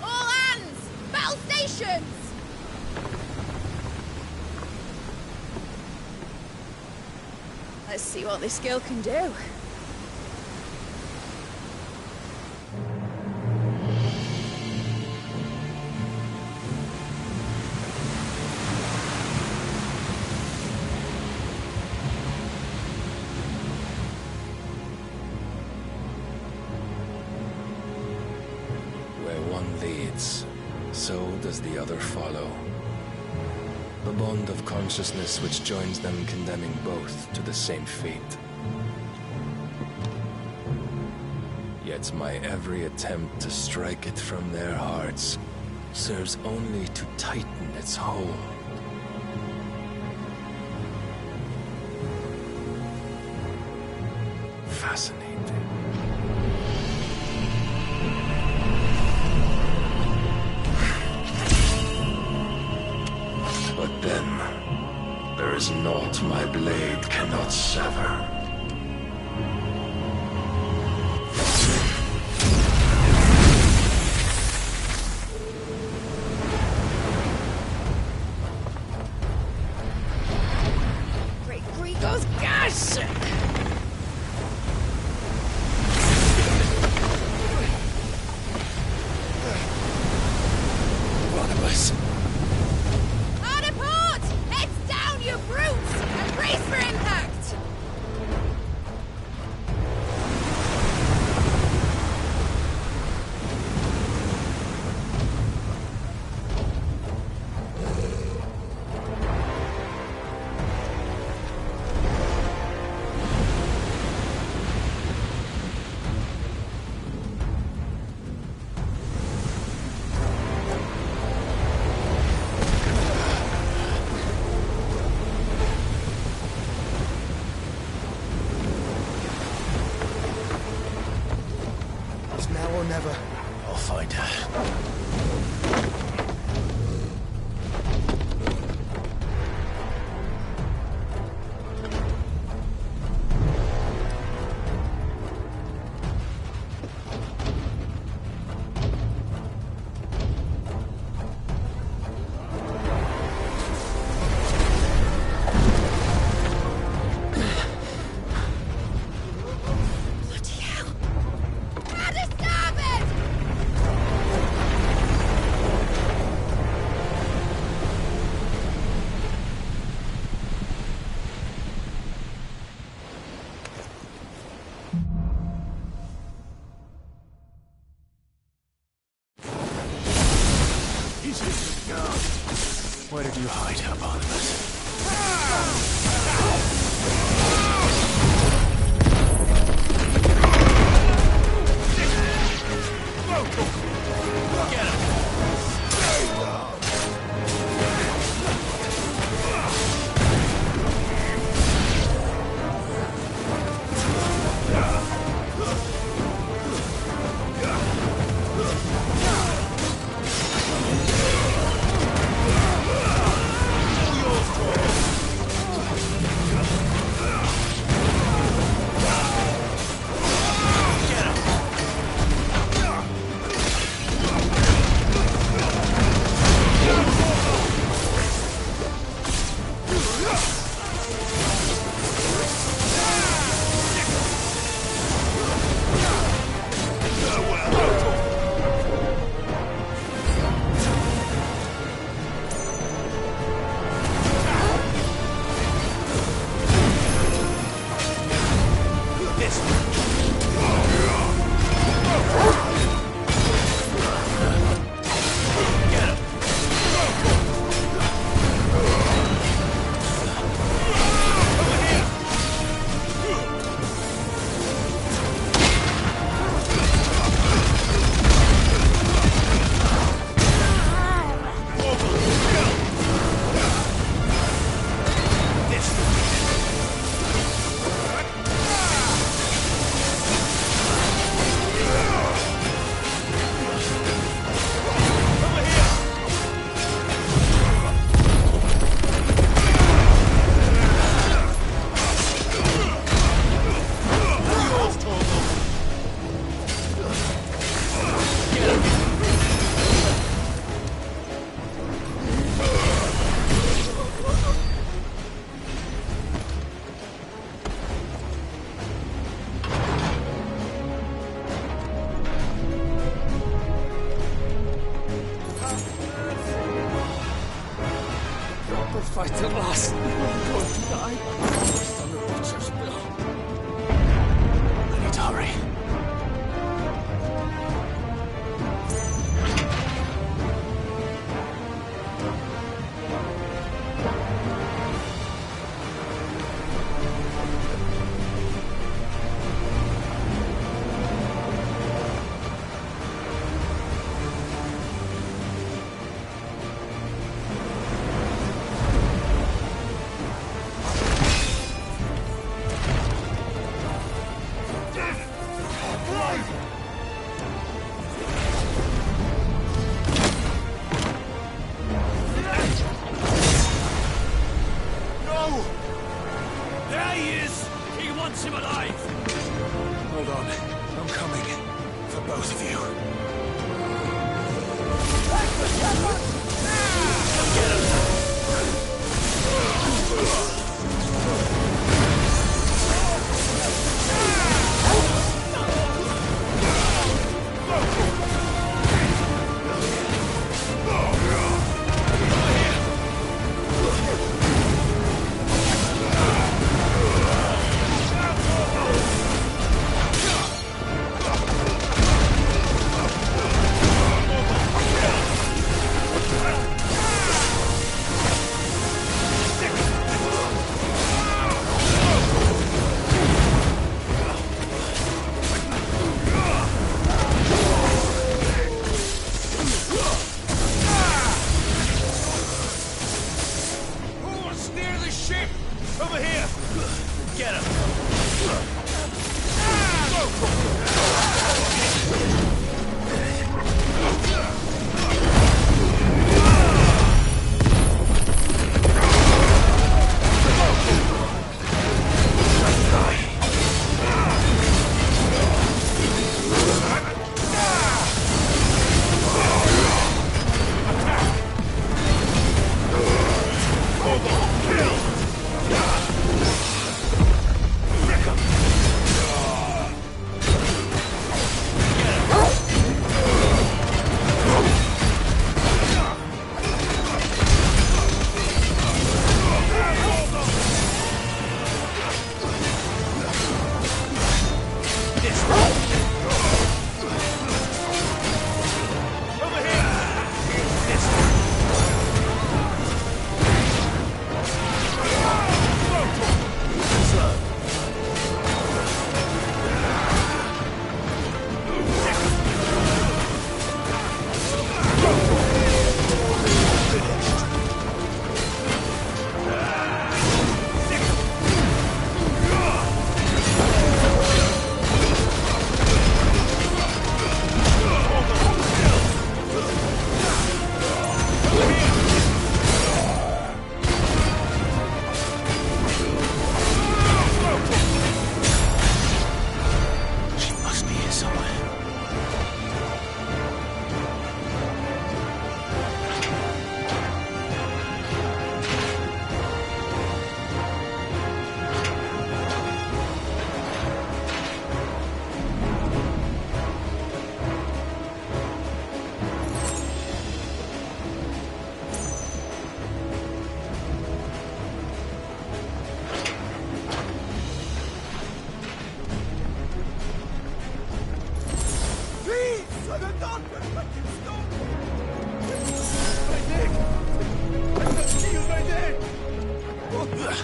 All hands! Battle stations! Let's see what this girl can do. Where one leads, so does the other follow. A bond of consciousness which joins them, condemning both to the same fate. Yet my every attempt to strike it from their hearts serves only to tighten its hold. Fascinating. But then, there is naught my blade cannot sever. Great Grigos, gosh! Barnabas. Hard a port! Heads down, you brutes! And brace for impact! It's now or never. I'll find her. Bloody hell! How to stop it! Where did you hide her, Barnabas? will fight till last. I'm going to die. Son of bitches, Bill. I need to hurry.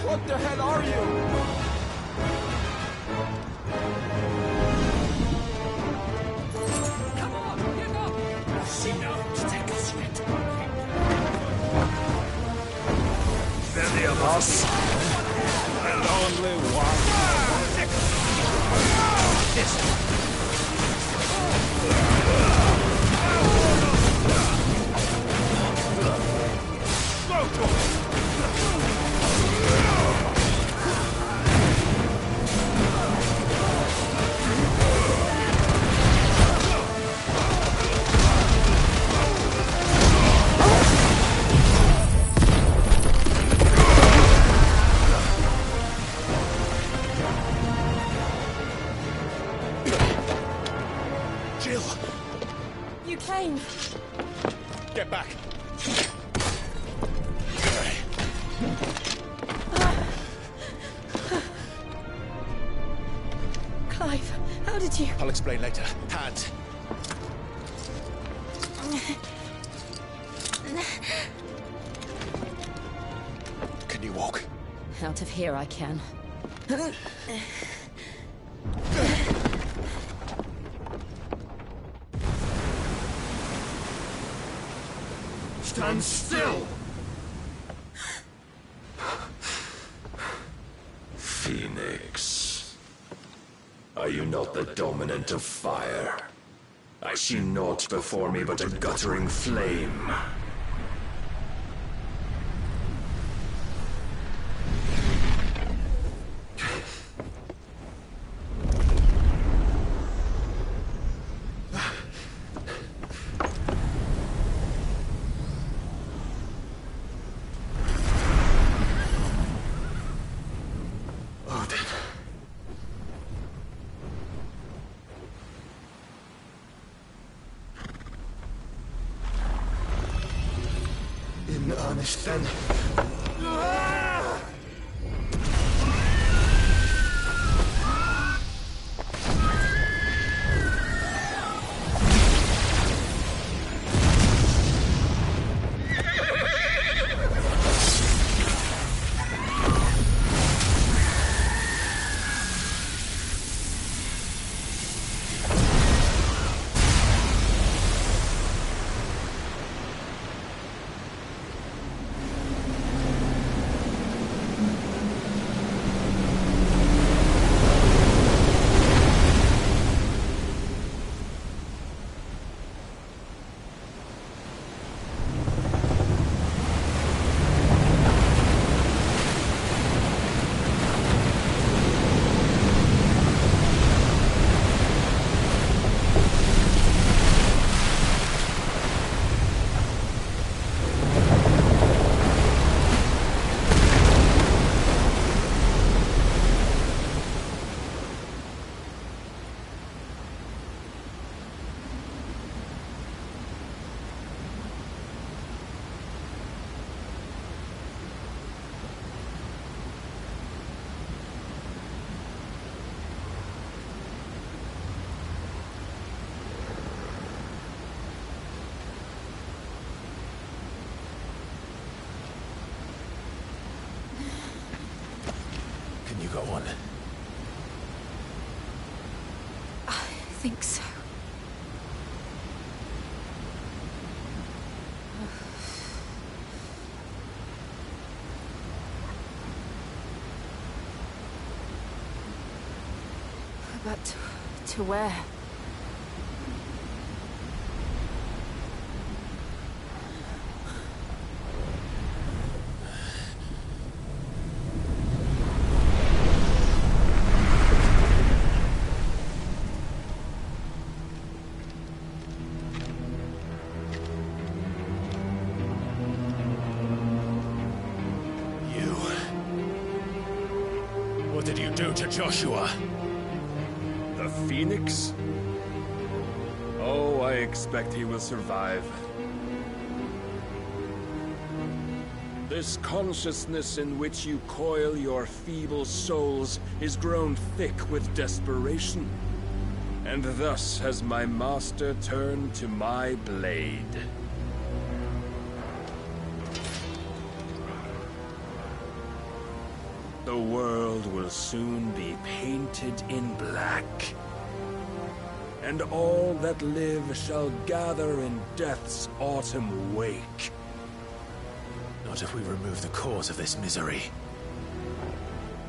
What the hell are you? Come on, get up! She knows. Take a sweat. Many of us, and only one. Jill! You came. Get back! did you... I'll explain later. Hands. Can you walk? Out of here I can. Stand still! Phoenix. Are you not the dominant of fire? I see naught before me but a guttering flame. In earnest, then. Can you go on? I think so. But to where? What did you do to Joshua? The Phoenix? Oh, I expect he will survive. This consciousness in which you coil your feeble souls is grown thick with desperation. And thus has my master turned to my blade. The world will soon be painted in black. And all that live shall gather in death's autumn wake. Not if we remove the cause of this misery.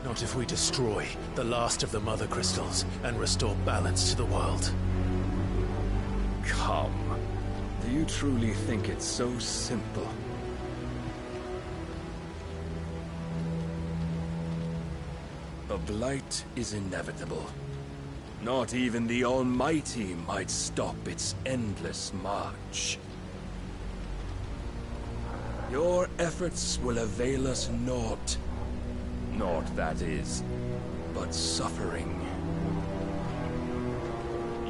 Not if we destroy the last of the Mother Crystals and restore balance to the world. Come. Do you truly think it's so simple? The blight is inevitable. Not even the Almighty might stop its endless march. Your efforts will avail us naught. Naught, that is, but suffering.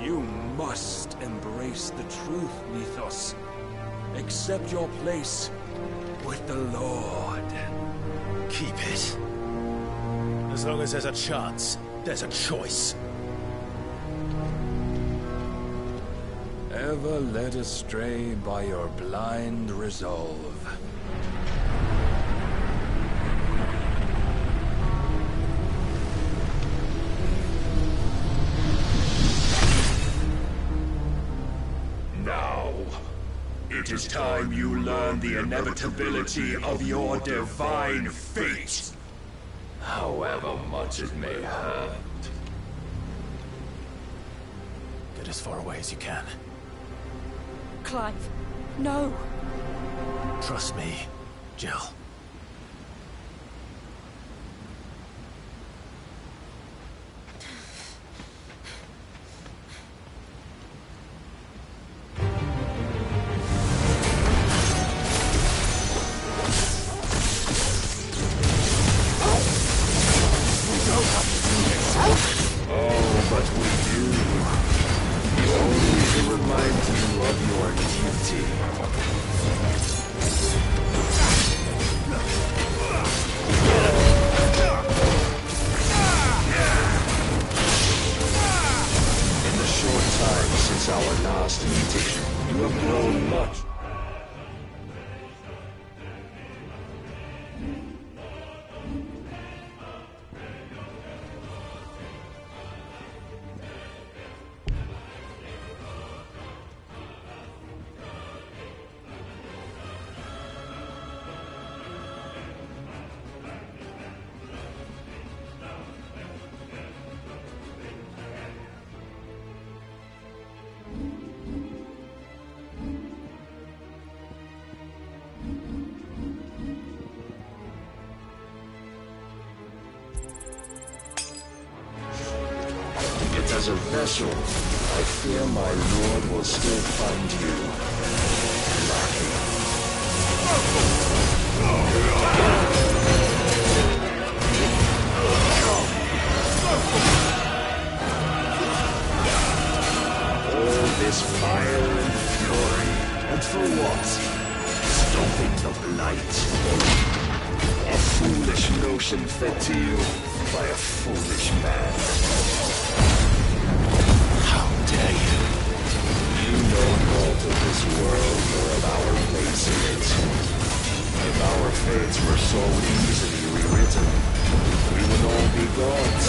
You must embrace the truth, Mythos. Accept your place with the Lord. Keep it. As long as there's a chance, there's a choice. ever led astray by your blind resolve. Now, it is time you learn the inevitability of your divine fate, however much it may hurt. Get as far away as you can. Clive, no. Trust me, Jill. As a vessel, I fear my lord will still find you lacking. All this fire and fury, and for what? Stopping the blight. A foolish notion fed to you by a foolish man. Dare you? You know naught of this world nor of our place in it. If our fates were so easily rewritten, we would all be gods.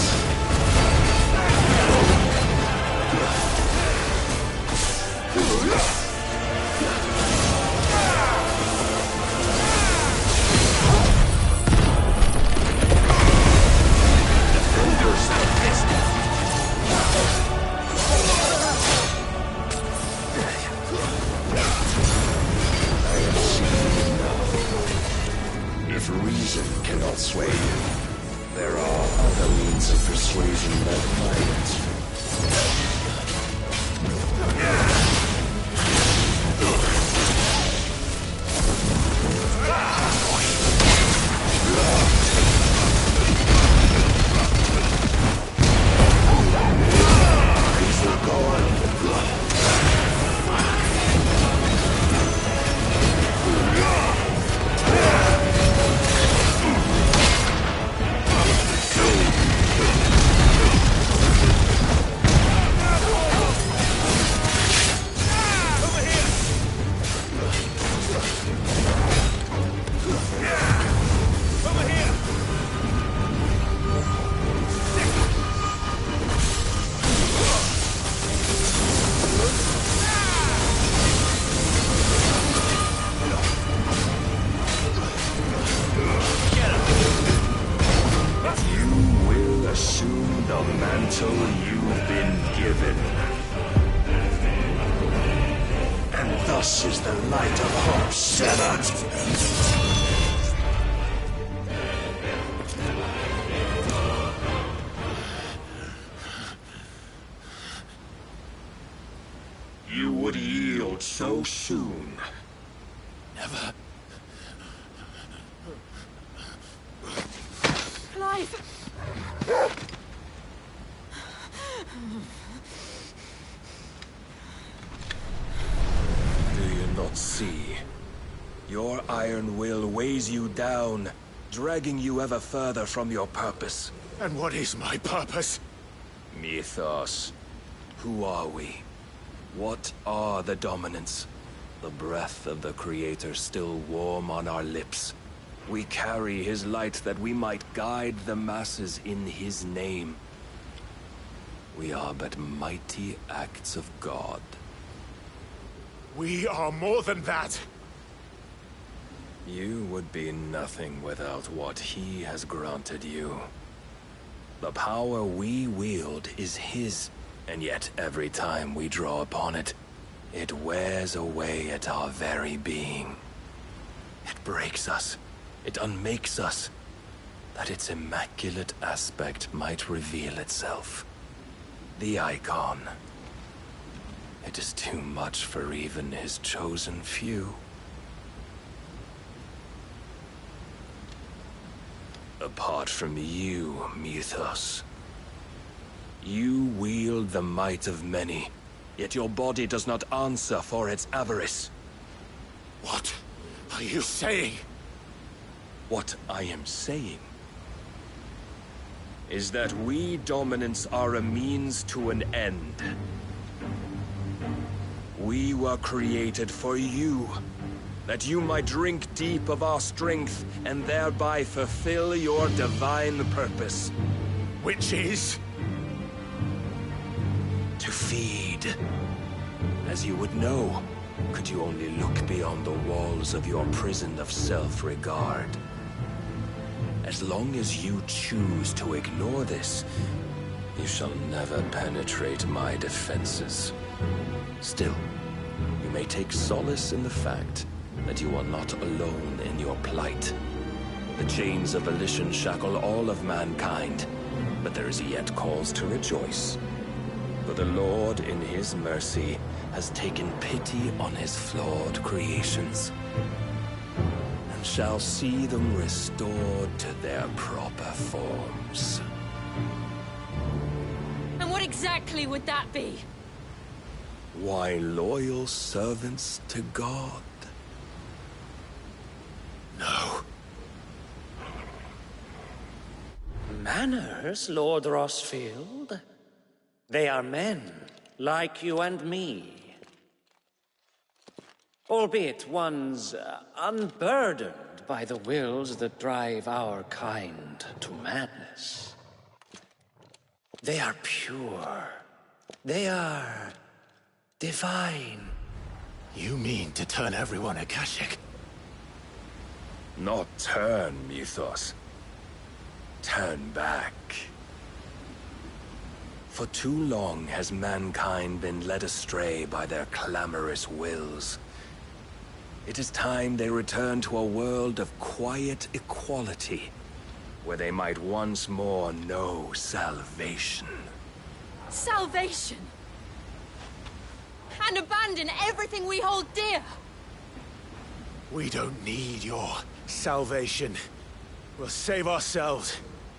Reason cannot sway you. There are other means of persuasion that might. These will go on. Thus is the light of hope severed. You would yield so soon. Never. Clive! Not see. Your iron will weighs you down, dragging you ever further from your purpose. And what is my purpose? Mythos. Who are we? What are the dominants? The breath of the Creator still warm on our lips. We carry his light that we might guide the masses in his name. We are but mighty acts of God. We are more than that. You would be nothing without what he has granted you. The power we wield is his, and yet every time we draw upon it, it wears away at our very being. It breaks us. It unmakes us, that its immaculate aspect might reveal itself. The icon. It is too much for even his chosen few. Apart from you, Mythos, you wield the might of many, yet your body does not answer for its avarice. What are you saying? What I am saying is that we dominants are a means to an end. We were created for you, that you might drink deep of our strength and thereby fulfill your divine purpose. Which is? To feed. As you would know, could you only look beyond the walls of your prison of self-regard. As long as you choose to ignore this, you shall never penetrate my defenses. Still, you may take solace in the fact that you are not alone in your plight. The chains of volition shackle all of mankind, but there is yet cause to rejoice. For the Lord, in his mercy, has taken pity on his flawed creations, and shall see them restored to their proper forms. And what exactly would that be? Why, loyal servants to God. No. Manners, Lord Rossfield? They are men, like you and me. Albeit ones unburdened by the wills that drive our kind to madness. They are pure. They are divine. You mean to turn everyone Akashic? Not turn, Mythos. Turn back. For too long has mankind been led astray by their clamorous wills. It is time they return to a world of quiet equality, where they might once more know salvation. Salvation? And abandon everything we hold dear? We don't need your salvation. We'll save ourselves,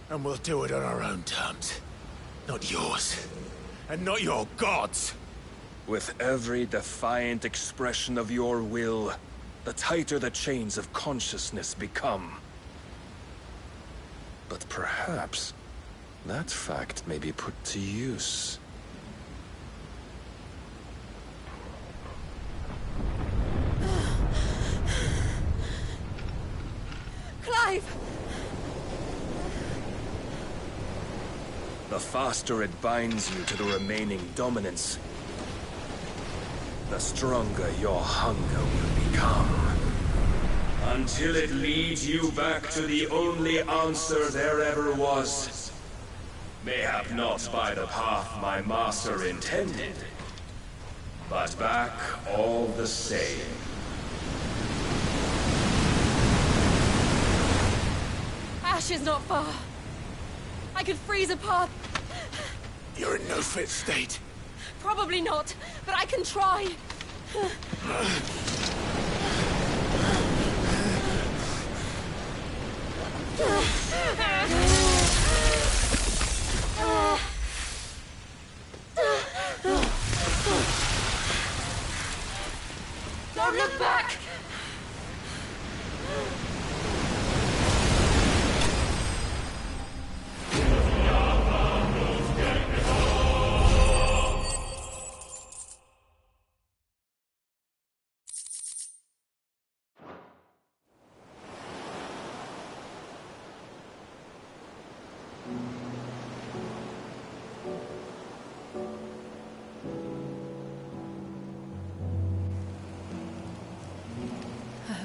and we'll do it on our own terms. Not yours, and not your gods. With every defiant expression of your will, the tighter the chains of consciousness become. But perhaps that fact may be put to use. Clive! The faster it binds you to the remaining dominance, the stronger your hunger will become. Until it leads you back to the only answer there ever was. Mayhap not by the path my master intended, but back all the same. Ash is not far. I could freeze a path. You're in no fit state. Probably not, but I can try. Don't look back!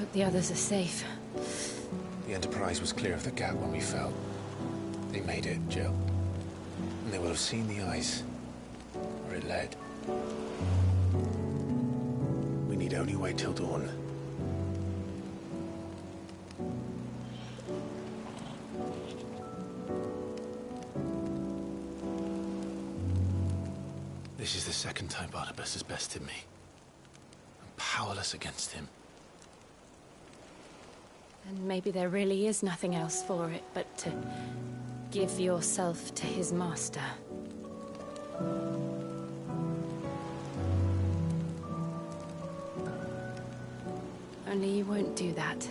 hope the others are safe. The Enterprise was clear of the gap when we fell. They made it, Jill. And they will have seen the ice where it led. We need only wait till dawn. This is the second time Barnabas has bested me. I'm powerless against him. And maybe there really is nothing else for it but to give yourself to his master. Only you won't do that.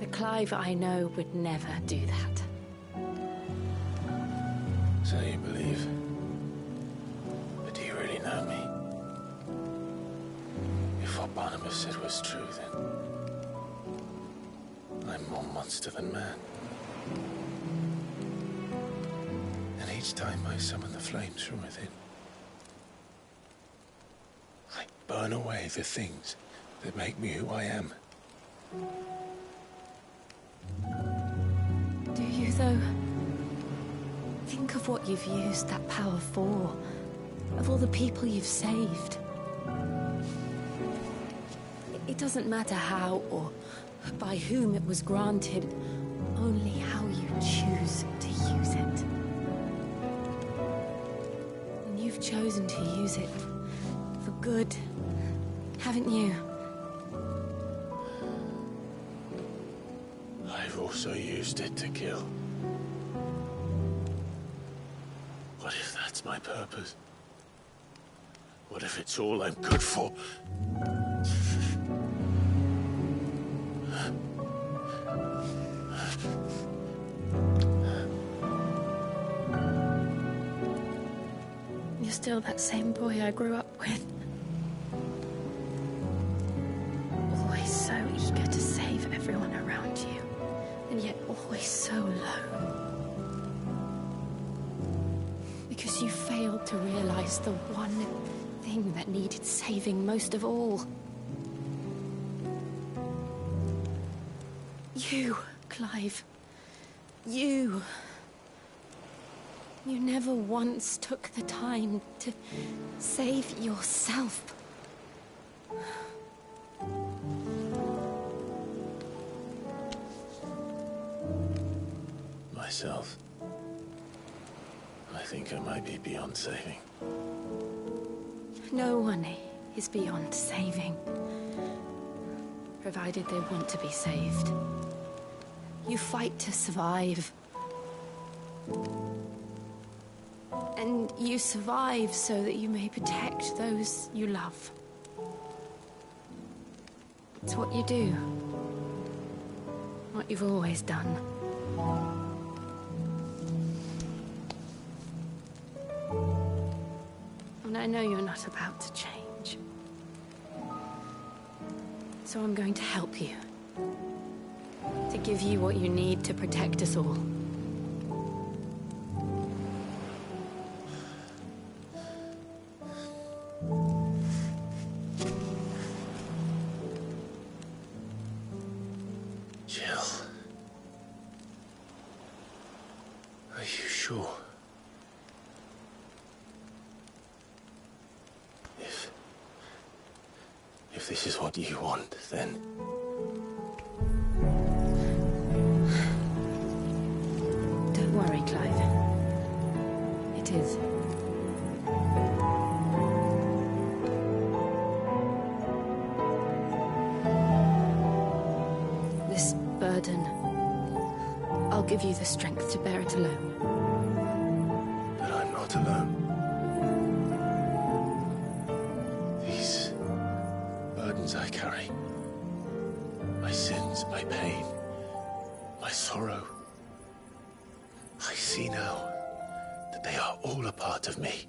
The Clive I know would never do that. So you believe? But do you really know me? If what Barnabas said was true, then I'm more monster than man. And each time I summon the flames from within, I burn away the things that make me who I am. Do you, though? Think of what you've used that power for. Of all the people you've saved. It doesn't matter how or by whom it was granted, only how you choose to use it. And you've chosen to use it for good, haven't you? I've also used it to kill. What if that's my purpose? What if it's all I'm good for? You're still that same boy I grew up with. Always so eager to save everyone around you, and yet always so low. Because you failed to realize the one thing that needed saving most of all. You, Clive. You. You never once took the time to save yourself. Myself. I think I might be beyond saving. No one is beyond saving. Provided they want to be saved. You fight to survive. And you survive so that you may protect those you love. It's what you do. What you've always done. And I know you're not about to change. So I'm going to help you. To give you what you need to protect us all. Jill. Are you sure? If this is what you want, then... Don't worry, Clive. It is. This burden, I'll give you the strength to bear it alone. But I'm not alone. These burdens I carry, my sins, my pain, my sorrow, I see now that they are all a part of me.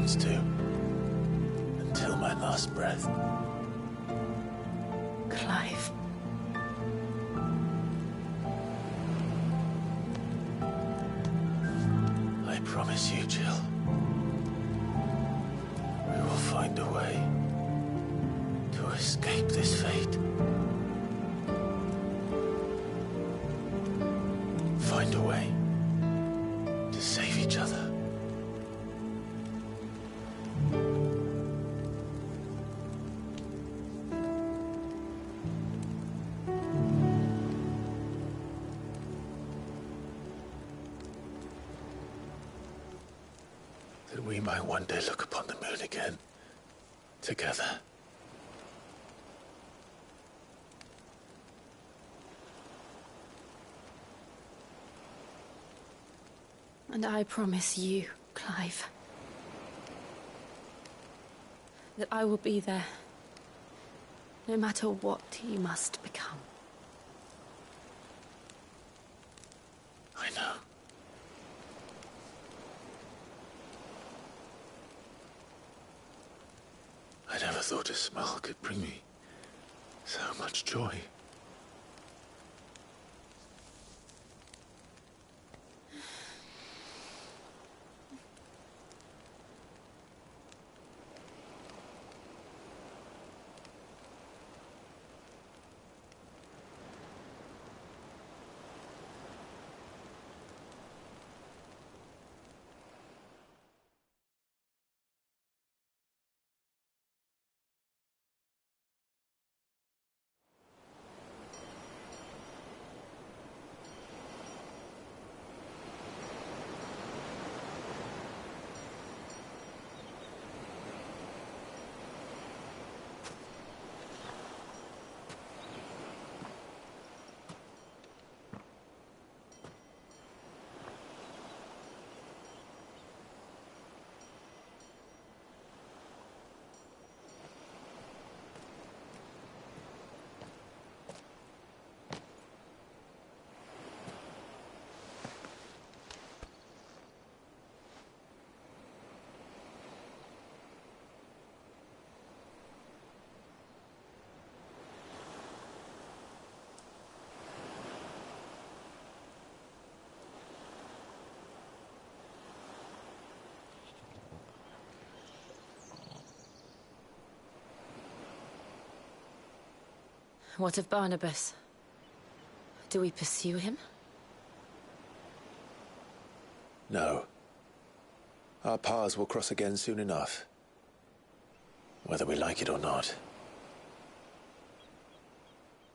promise to. Until my last breath. Clive. I promise you, Jill. We will find a way to escape this fate. Find a way to save each other. That we might one day look upon the moon again, together. And I promise you, Clive, that I will be there, no matter what you must become. I know. I never thought a smile could bring me so much joy. What of Barnabas? Do we pursue him? No. Our paths will cross again soon enough. Whether we like it or not.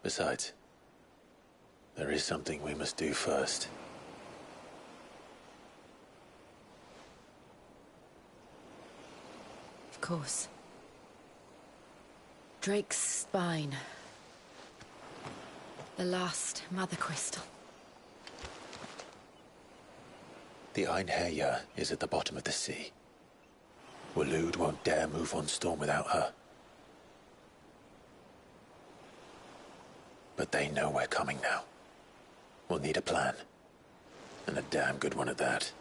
Besides, there is something we must do first. Of course. Drake's spine. The last Mother Crystal. The Einherjar is at the bottom of the sea. Waloed won't dare move on Storm without her. But they know we're coming now. We'll need a plan. And a damn good one at that.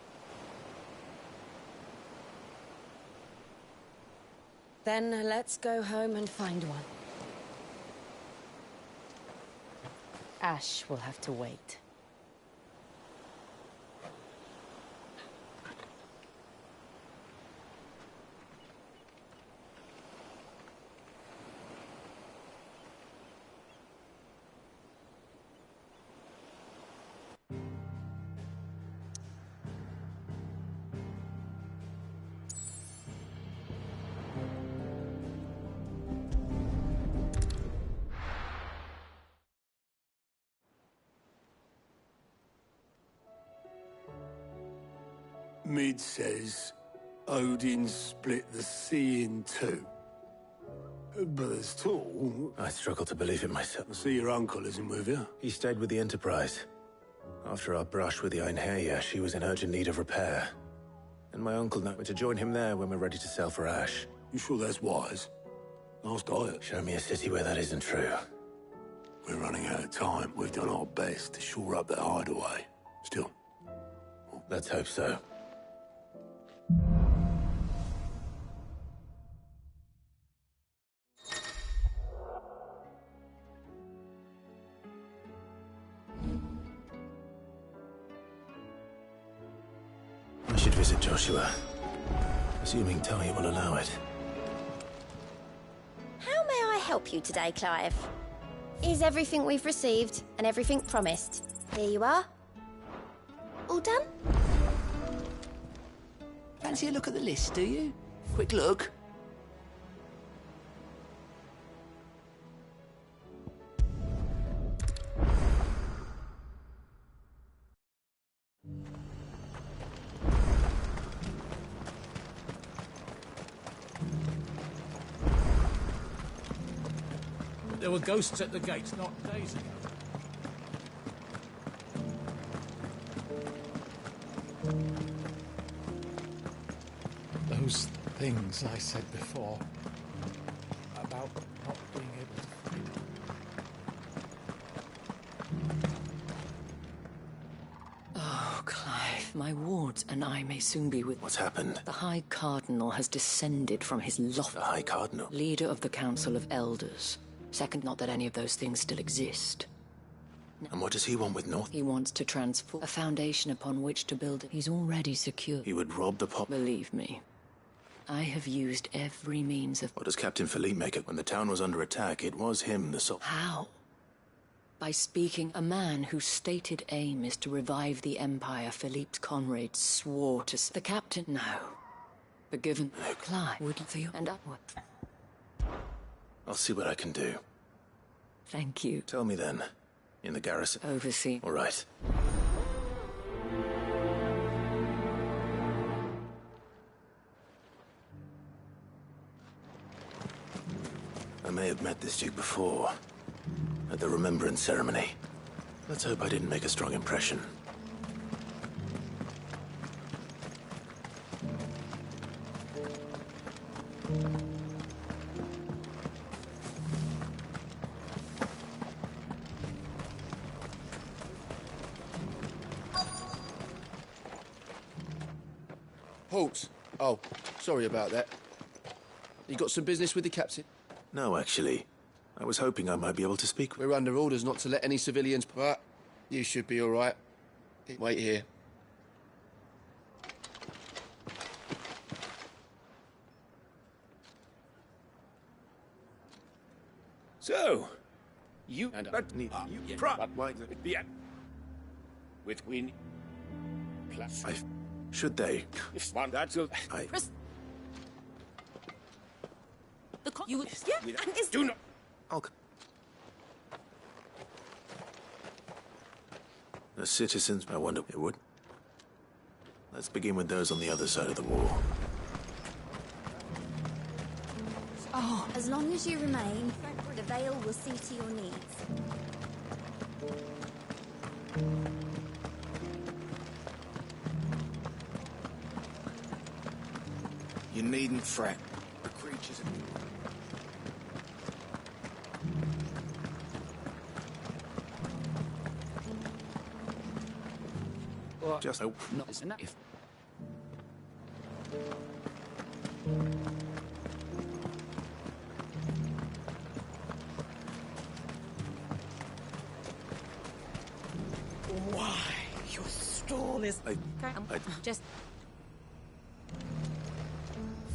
Then let's go home and find one. Ash will have to wait. Mid says Odin split the sea in two. But there's two. I struggle to believe it myself. I see your uncle isn't with you. He stayed with the Enterprise. After our brush with the Einherjar, she was in urgent need of repair. And my uncle knocked me to join him there when we're ready to sail for Ash. You sure that's wise? Last I heard. Show me a city where that isn't true. We're running out of time. We've done our best to shore up that hideaway. Still. Let's hope so. visit, Joshua. Assuming Talia will allow it. How may I help you today, Clive? Is everything we've received and everything promised? Here you are. All done? Fancy a look at the list, do you? Quick look. There were ghosts at the gates not days ago. Those things I said before about not being able to fight. Oh, Clive, my wards and I may soon be with... What's happened? The High Cardinal has descended from his loft. The High Cardinal? Leader of the Council of Elders. Second, not that any of those things still exist. And what does he want with North? He wants to transform a foundation upon which to build it. He's already secure. He would rob the pop... Believe me. I have used every means of... What does Captain Philippe make it? When the town was under attack, it was him, the soul. How? By speaking a man whose stated aim is to revive the Empire. Philippe's comrades swore to... The captain... No. Forgiven. Clive would for you and upward. I'll see what I can do. Thank you. Tell me then. In the garrison. Oversee. All right. I may have met this duke before. At the remembrance ceremony. Let's hope I didn't make a strong impression. Halt. Oh, sorry about that. You got some business with the captain? No, actually. I was hoping I might be able to speak. We're under orders not to let any civilians... But you should be all right. Wait here. So, you and I need you why with Queen plus should they? If one that's a You... Yeah, and is... Do not... The citizens, I wonder it would. Let's begin with those on the other side of the wall. Oh, as long as you remain, the veil will see to your needs. You needn't fret. The creatures... Just not enough. Why, your stall is... Just...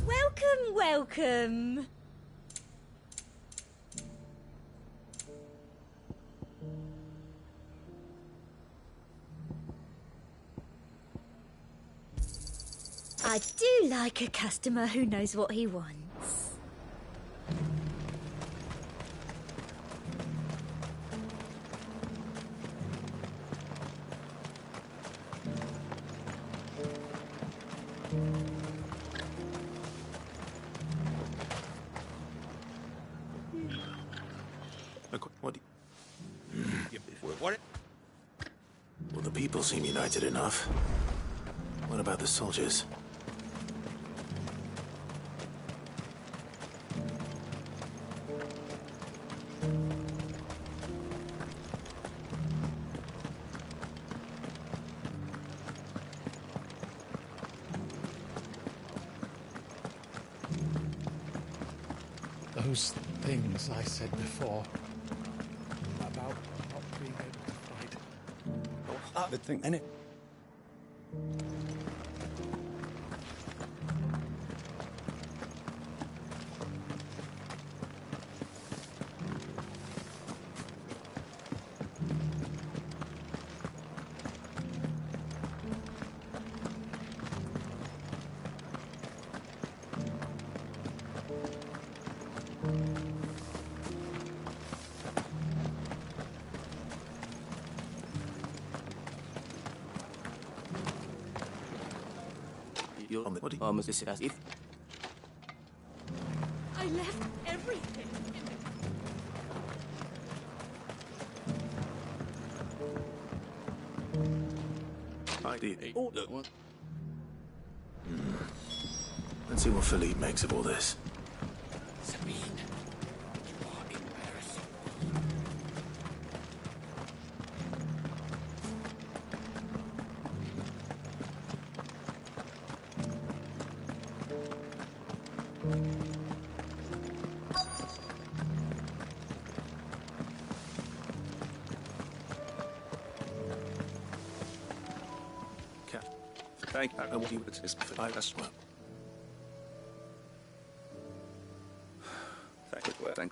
Welcome, welcome. I do like a customer who knows what he wants. What? Well, the people seem united enough. What about the soldiers? Those things I said before about not being able to fight. The thing, and it... You're on the body. Almost as if. I left everything. Idea. Oh, look. Let's see what Philippe makes of all this. Sabine, you are embarrassing. Thank you. I know what you would say. I as well. Thank you. Thank.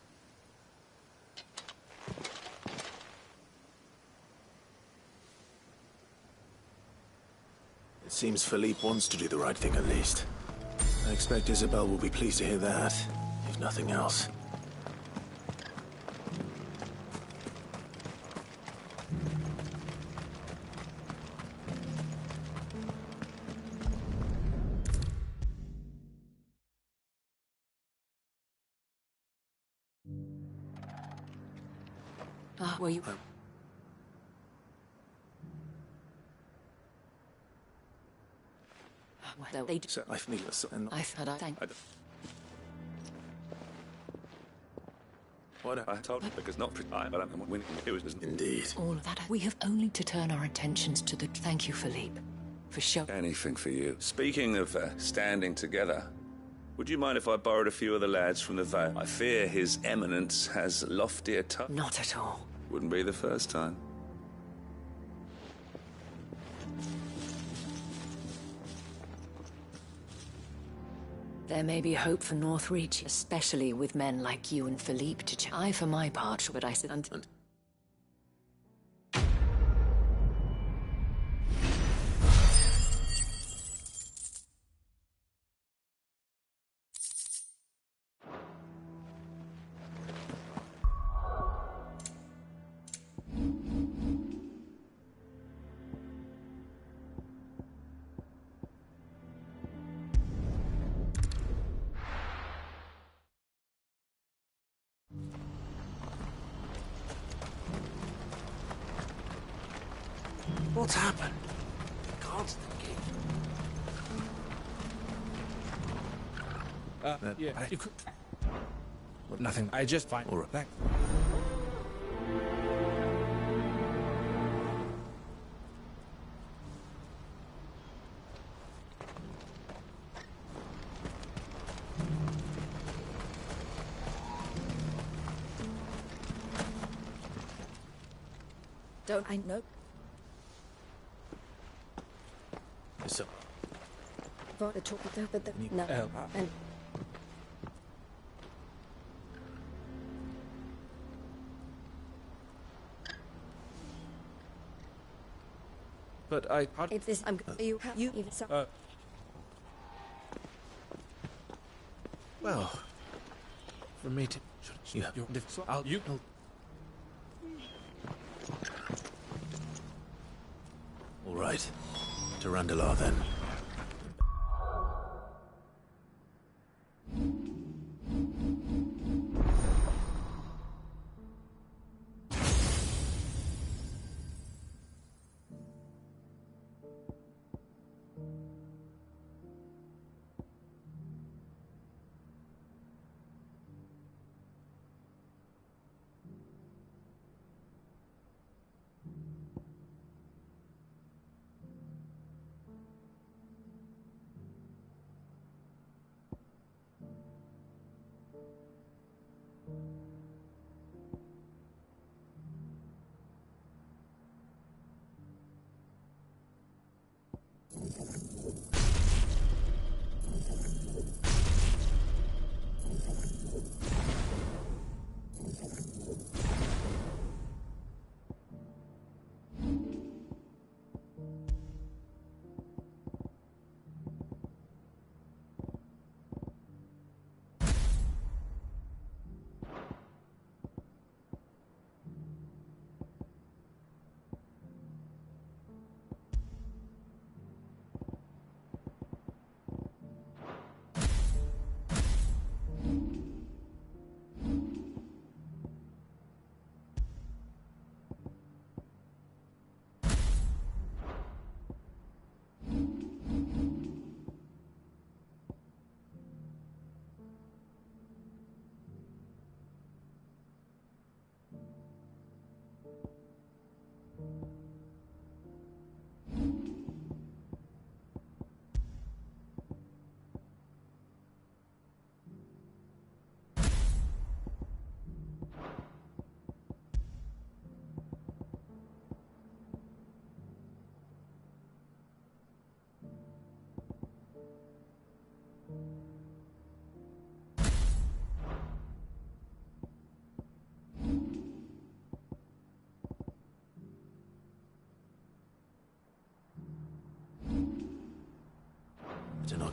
It seems Philippe wants to do the right thing at least. I expect Isabel will be pleased to hear that, if nothing else. Were you... Well, they... So I feel so, and I thought I thank... What I told you, because not I, but I'm winning. It was indeed. All of that. We have only to turn our attentions to the... Thank you, Philippe, for showing... Anything for you. Speaking of standing together, would you mind if I borrowed a few of the lads from the Vale? I fear His Eminence has loftier touch. Not at all. Wouldn't be the first time. There may be hope for Northreach, especially with men like you and Philippe to I, for my part, but I said until... What's happened? Constantine. Yeah, you could... Nothing. I just find... All right. Thanks. Don't I know? So, For the talk with the no. And But I... if this I'm you even so Well, for me to... Yeah. I'll... You... all right. To Randalar, then.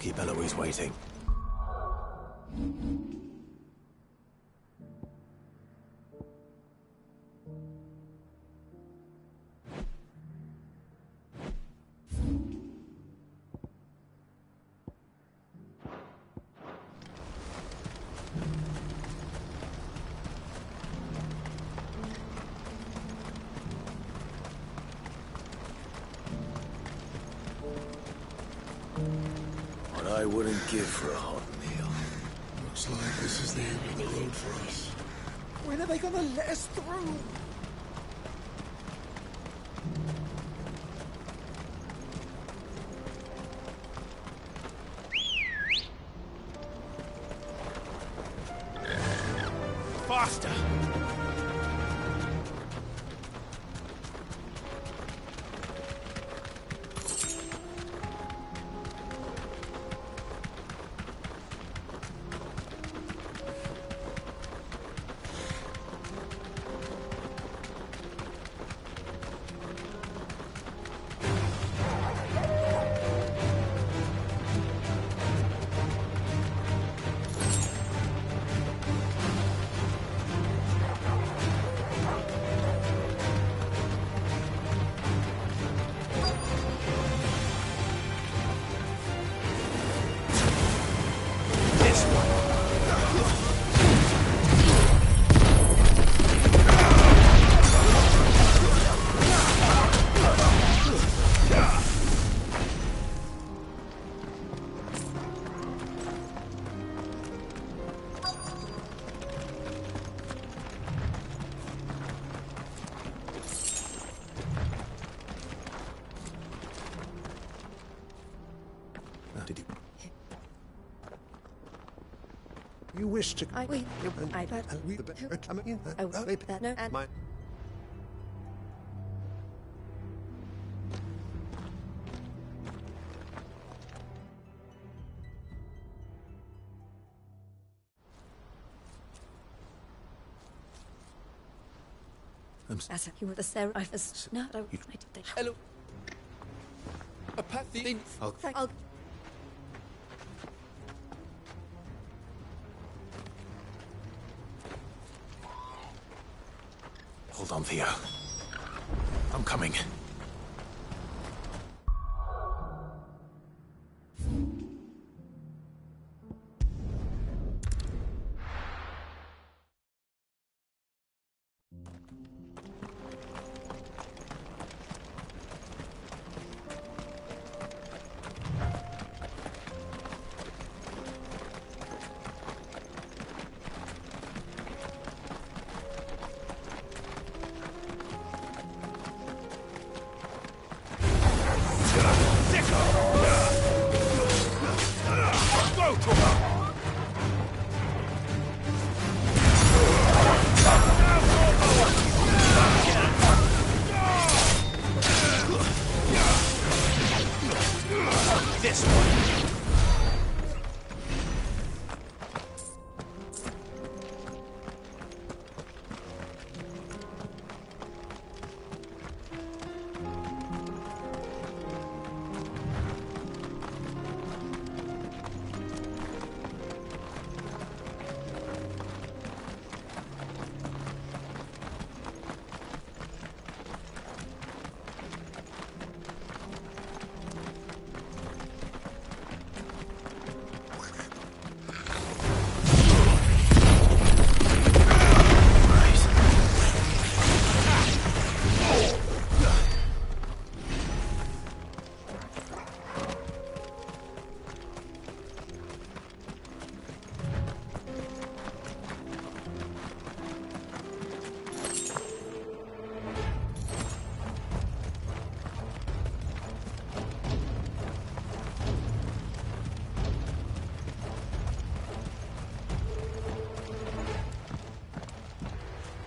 keep Eloise waiting. What I wouldn't give for a hot meal. Looks like this is the end of the road for us. When are they gonna let us through? Faster! You wish to... I will. I bet. I will. No, and... My... As you were the Seraphis. No, I did. Hello. Apathy. I'll... Hold on, Theo. I'm coming. This one.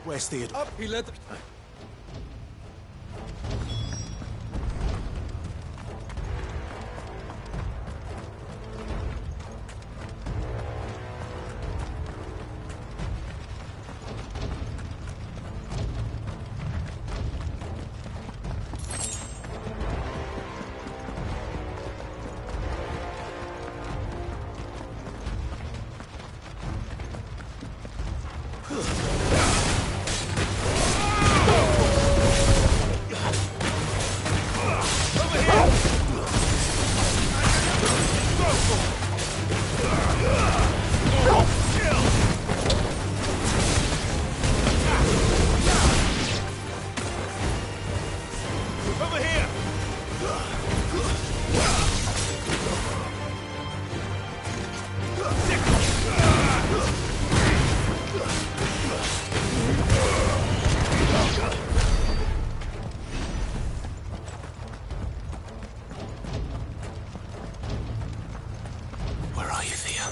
Where's Theodore? Up, he led... Where are you, Theo?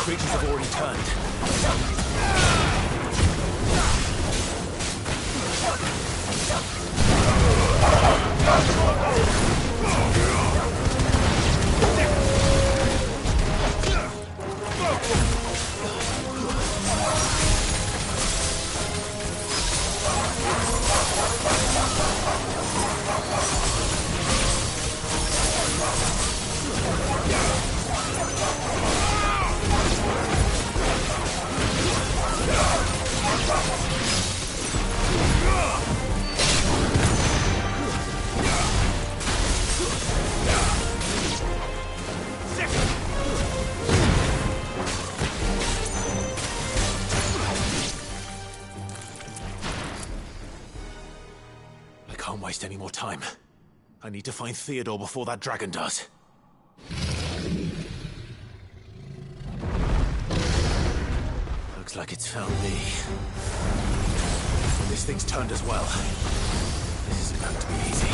Creatures have already turned. Can't waste any more time. I need to find Theodore before that dragon does. Looks like it's found me. This thing's turned as well. This isn't going to be easy.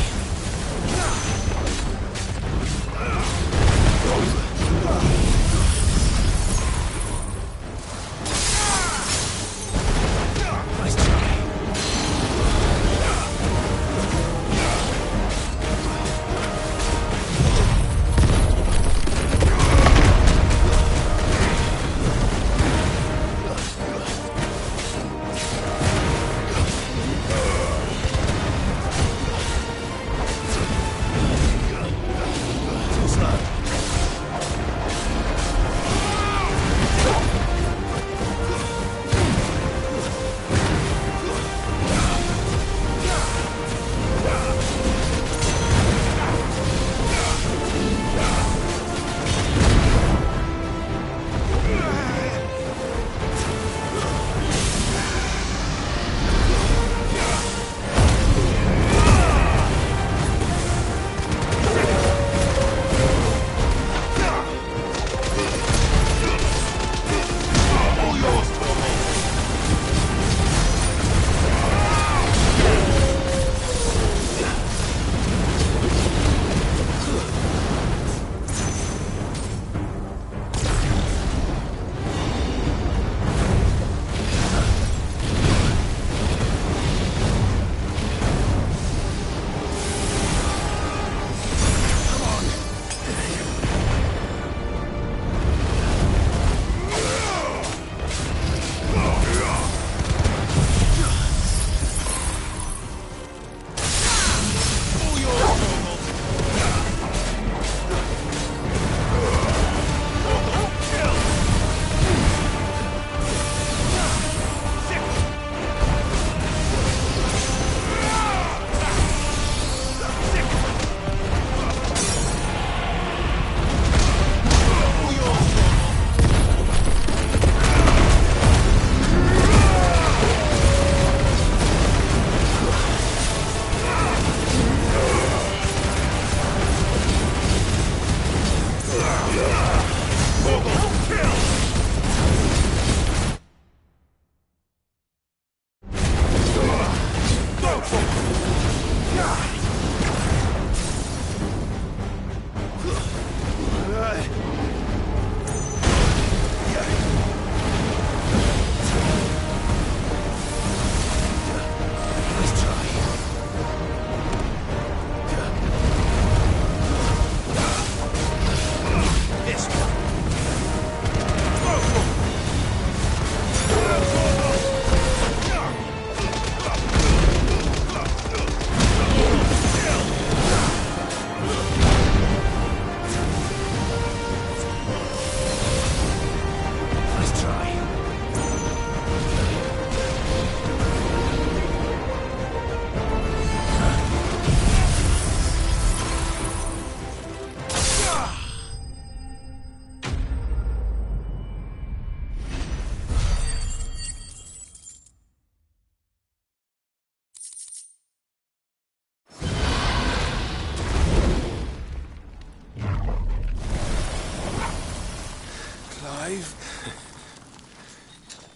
Nice try.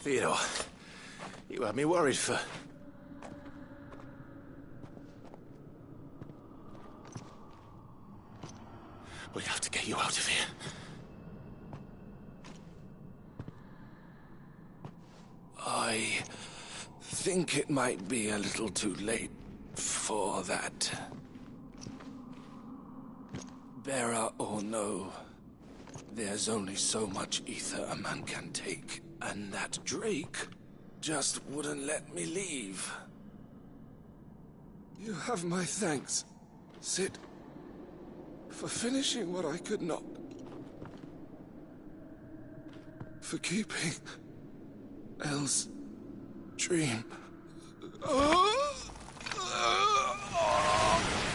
Theodore, you had me worried for... We have to get you out of here. I think it might be a little too late for that. Bearer or no, there's only so much ether a man can take, and that Drake just wouldn't let me leave. You have my thanks, Sid, for finishing what I could not. For keeping Elle's dream.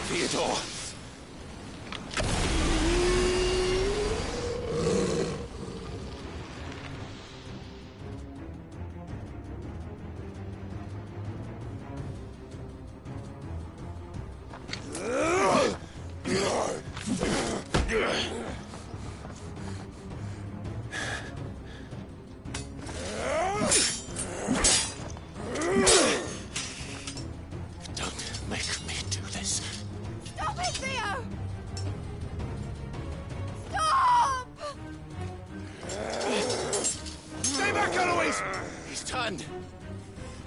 Theodore! Don't make me do this. Stop it, Theo! Stop! Stay back, Eloise! He's turned.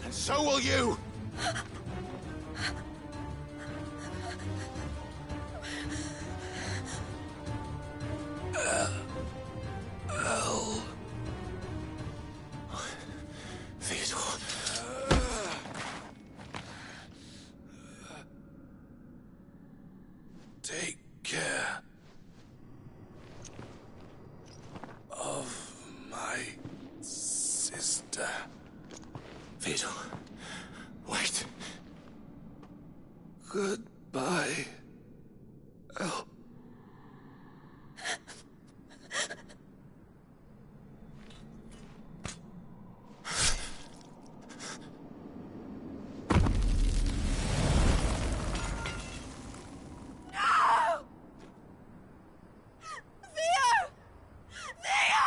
And so will you! Elle. Theodore. Take care of my sister. Theodore, wait. Goodbye, Elle. No! Theo! Theo!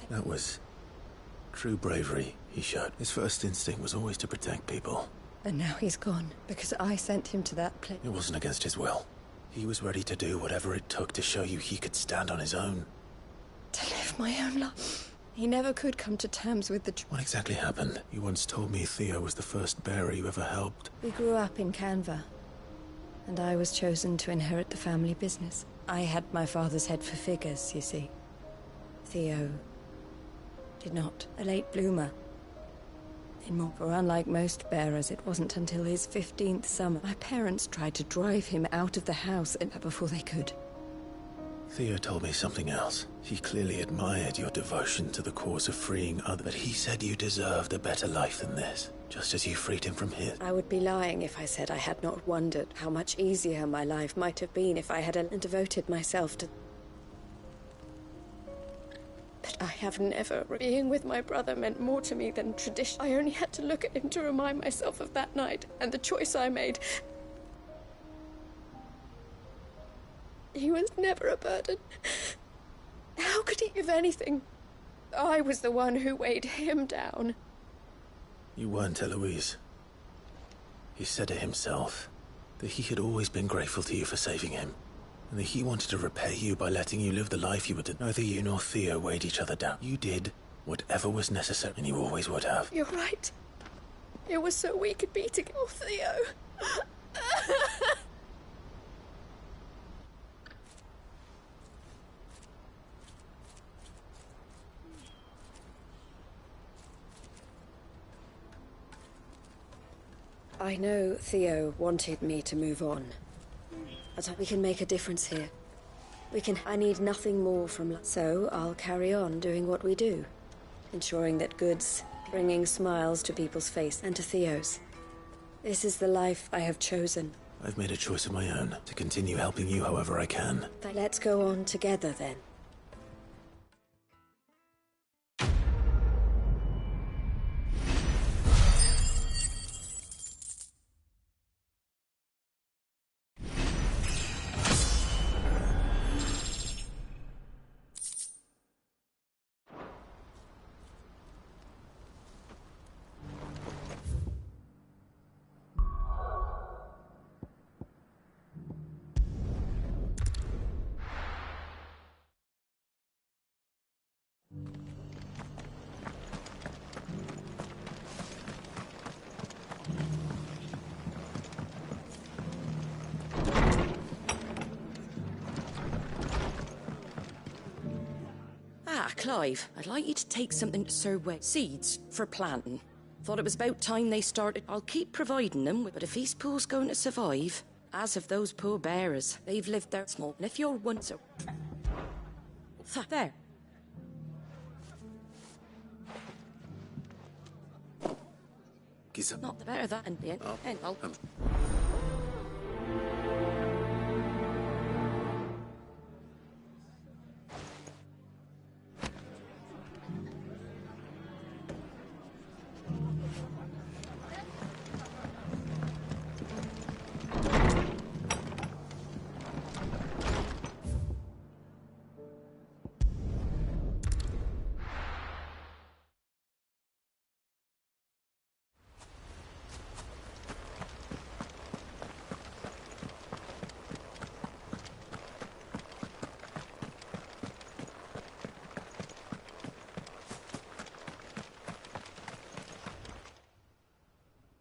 That was true bravery he showed. His first instinct was always to protect people. And now he's gone, because I sent him to that place. It wasn't against his will. He was ready to do whatever it took to show you he could stand on his own. To live my own life. He never could come to terms with the What exactly happened? You once told me Theo was the first bearer you ever helped. We grew up in Canva, and I was chosen to inherit the family business. I had my father's head for figures, you see. Theo did not. A late bloomer. For unlike most bearers, it wasn't until his 15th summer. My parents tried to drive him out of the house before they could. Theo told me something else. He clearly admired your devotion to the cause of freeing others, but he said you deserved a better life than this, just as you freed him from his. I would be lying if I said I had not wondered how much easier my life might have been if I had devoted myself to... But I have never... Being with my brother meant more to me than tradition. I only had to look at him to remind myself of that night and the choice I made. He was never a burden. How could he give anything? I was the one who weighed him down. You weren't, Eloise. He said it himself, that he had always been grateful to you for saving him, and that he wanted to repay you by letting you live the life you would. Neither you nor Theo weighed each other down. You did whatever was necessary, and you always would have. You're right. It was so we could be together. Oh, Theo. I know Theo wanted me to move on. But we can make a difference here. I need nothing more from... So I'll carry on doing what we do. Ensuring that goods, bringing smiles to people's face and to Theo's. This is the life I have chosen. I've made a choice of my own, to continue helping you however I can. Let's go on together then. Clive, I'd like you to take something to Sir Wade. Seeds for planting. Thought it was about time they started. I'll keep providing them, but if East Pool's going to survive, as have those poor bearers, they've lived there small. And if you're one so... There. Not the better that and the end. And I'll...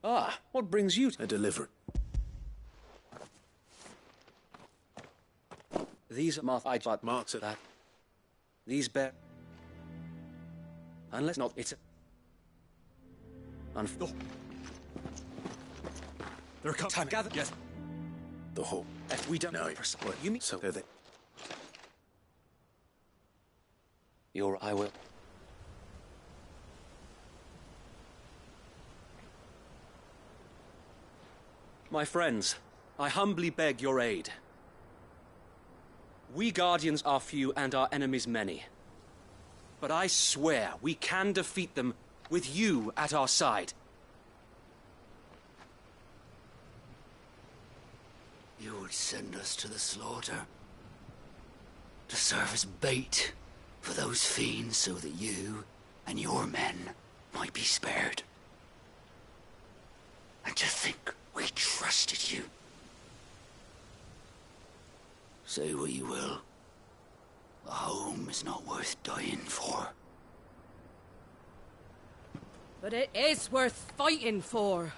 Ah, what brings you to... A delivery. These are marks at that. These bear... Unless not, it's a... Oh. There are time gathered. Yes. The whole... If we don't know... What You mean... So they're they... I will. My friends, I humbly beg your aid. We Guardians are few and our enemies many. But I swear we can defeat them with you at our side. You would send us to the slaughter, to serve as bait for those fiends so that you and your men might be spared. And to think we trusted you. Say what you will. A home is not worth dying for. But it is worth fighting for.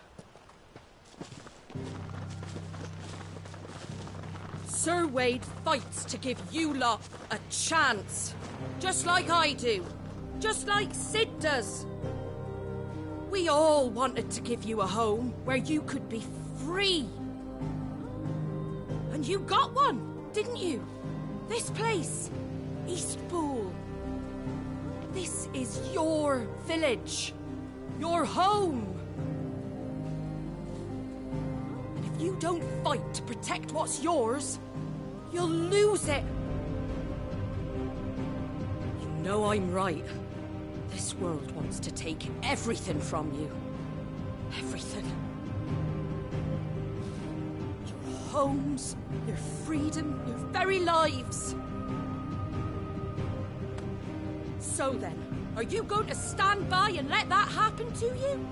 Sir Wade fights to give you lot a chance. Just like I do. Just like Sid does. We all wanted to give you a home where you could be free. And you got one, didn't you? This place, East Pool. This is your village, your home. And if you don't fight to protect what's yours, you'll lose it. You know I'm right. This world wants to take everything from you. Everything. Your homes, your freedom, your very lives. So then, are you going to stand by and let that happen to you?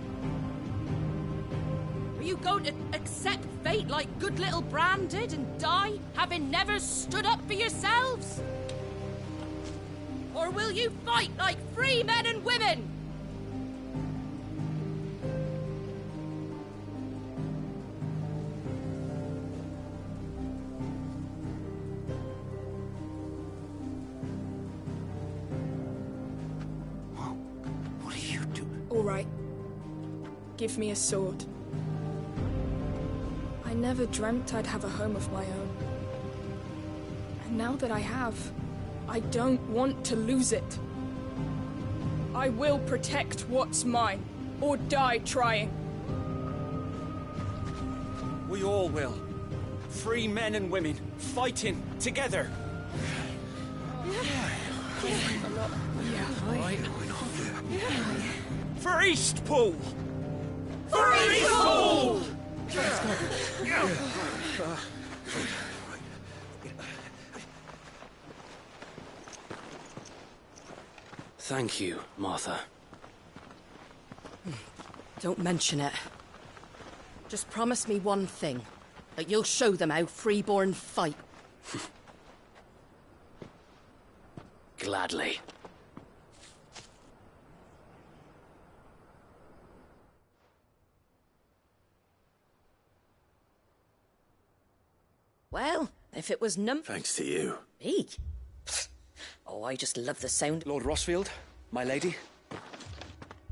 Are you going to accept fate like good little Bran did and die, having never stood up for yourselves? Or will you fight like free men and women? What do you do? All right. Give me a sword. never dreamt I'd have a home of my own. And now that I have, I don't want to lose it. I will protect what's mine, or die trying. We all will. Free men and women, fighting together. For Eastpool! For Eastpool! Thank you, Martha. Don't mention it. Just promise me one thing. That you'll show them how freeborn fight. Gladly. Well, if it was Thanks to you. Me? Oh, I just love the sound. Lord Rosfield, my lady.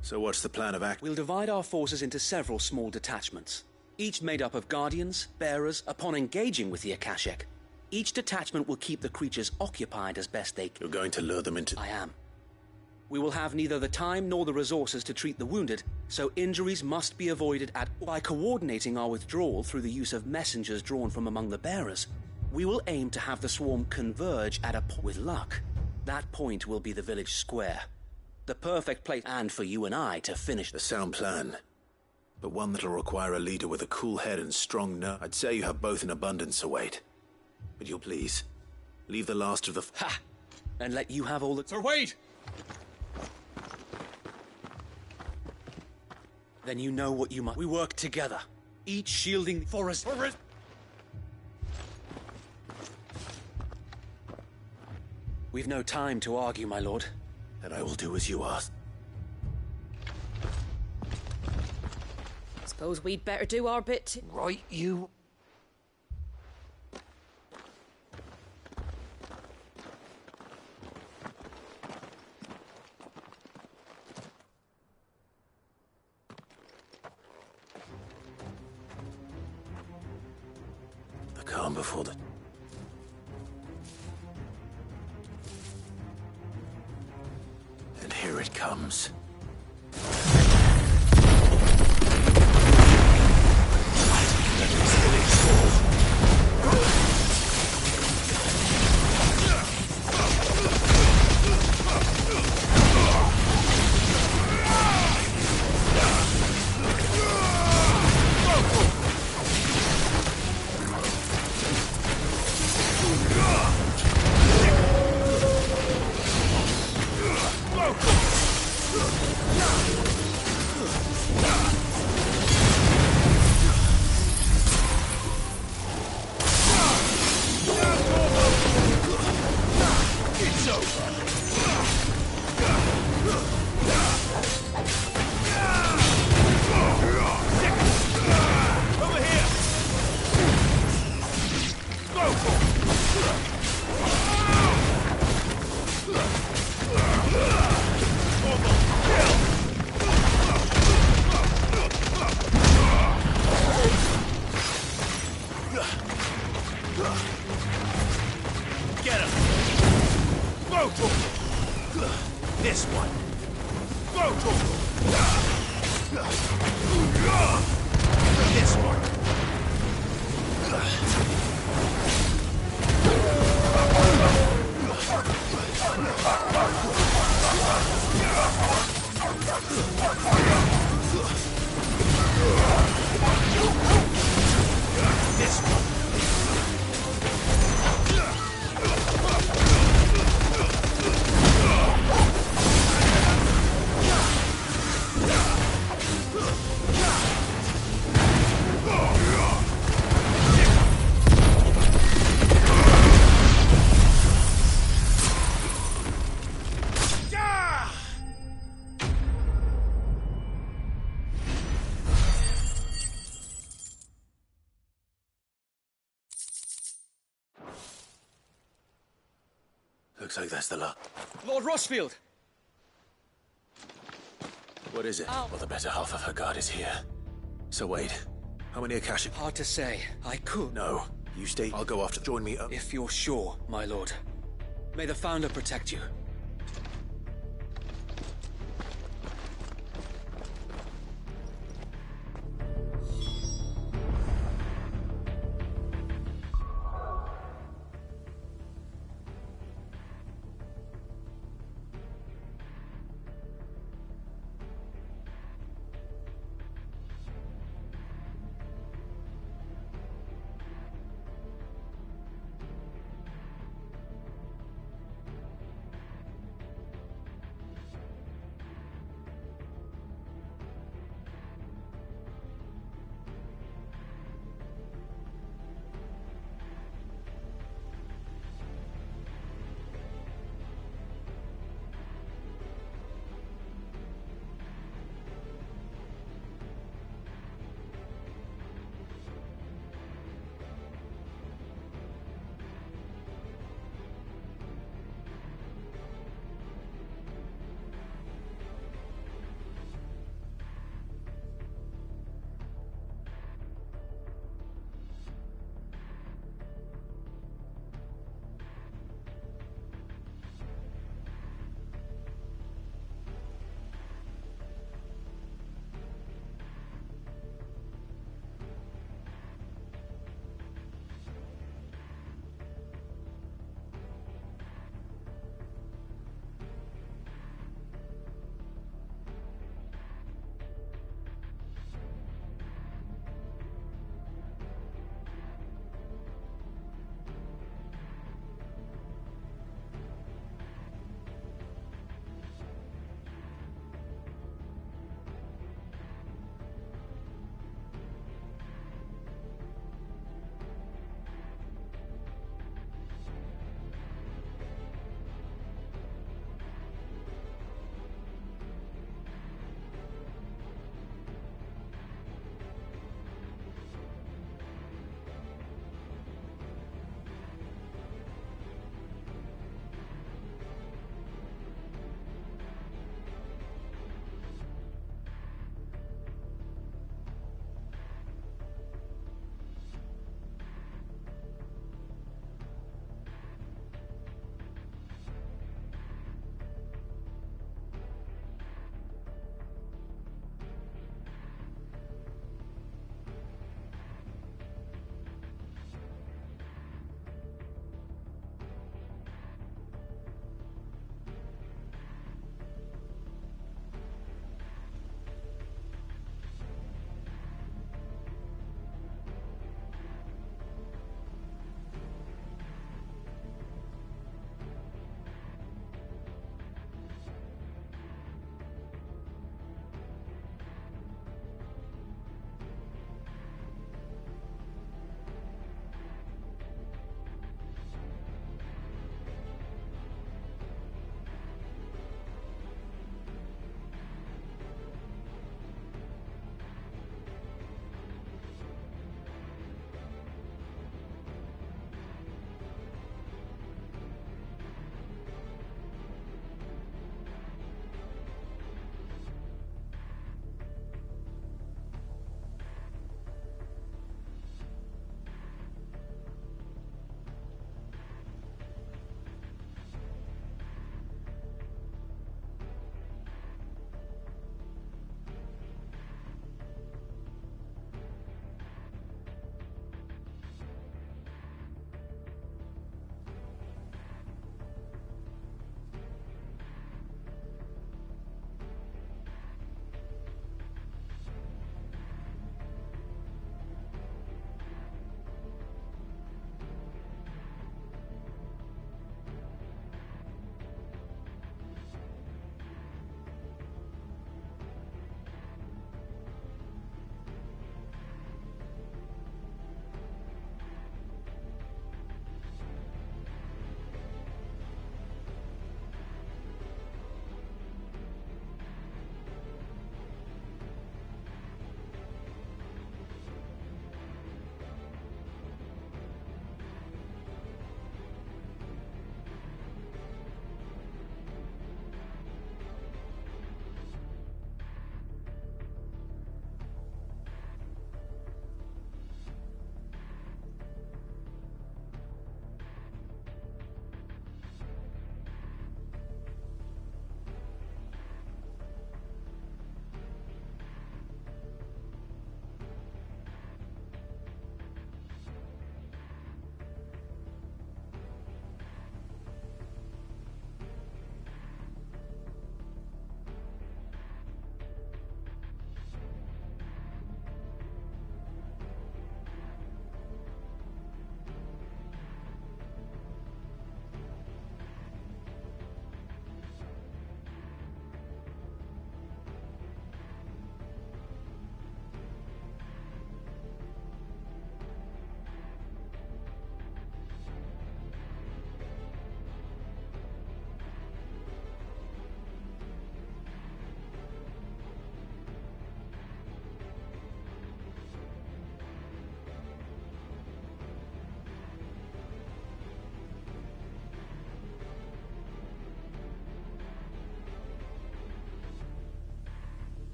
So what's the plan of action? We'll divide our forces into several small detachments, each made up of guardians, bearers. Upon engaging with the Akashic, each detachment will keep the creatures occupied as best they can. You're going to lure them into... I am. We will have neither the time nor the resources to treat the wounded, so injuries must be avoided by coordinating our withdrawal through the use of messengers drawn from among the bearers. We will aim to have the swarm converge at a point. With luck, that point will be the village square. The perfect place, and for you and I to finish. A sound plan, but one that'll require a leader with a cool head and strong nerve. I'd say you have both in abundance await. But you'll please, leave the last of the... Ha! And let you have all the... Sir Wade! Then you know what you must. We work together, each shielding the forest. We've no time to argue, my lord. And I will do as you ask. Suppose we'd better do our bit. Right, you. The calm before the... And here it comes. This one. This one. This one. Looks like that's the lot. Lord Rosfield! What is it? Oh. Well, the better half of her guard is here. So wait, How many Akashic? Hard to say. I could. No. You stay. I'll go after. Join me. If you're sure, my lord. May the Founder protect you.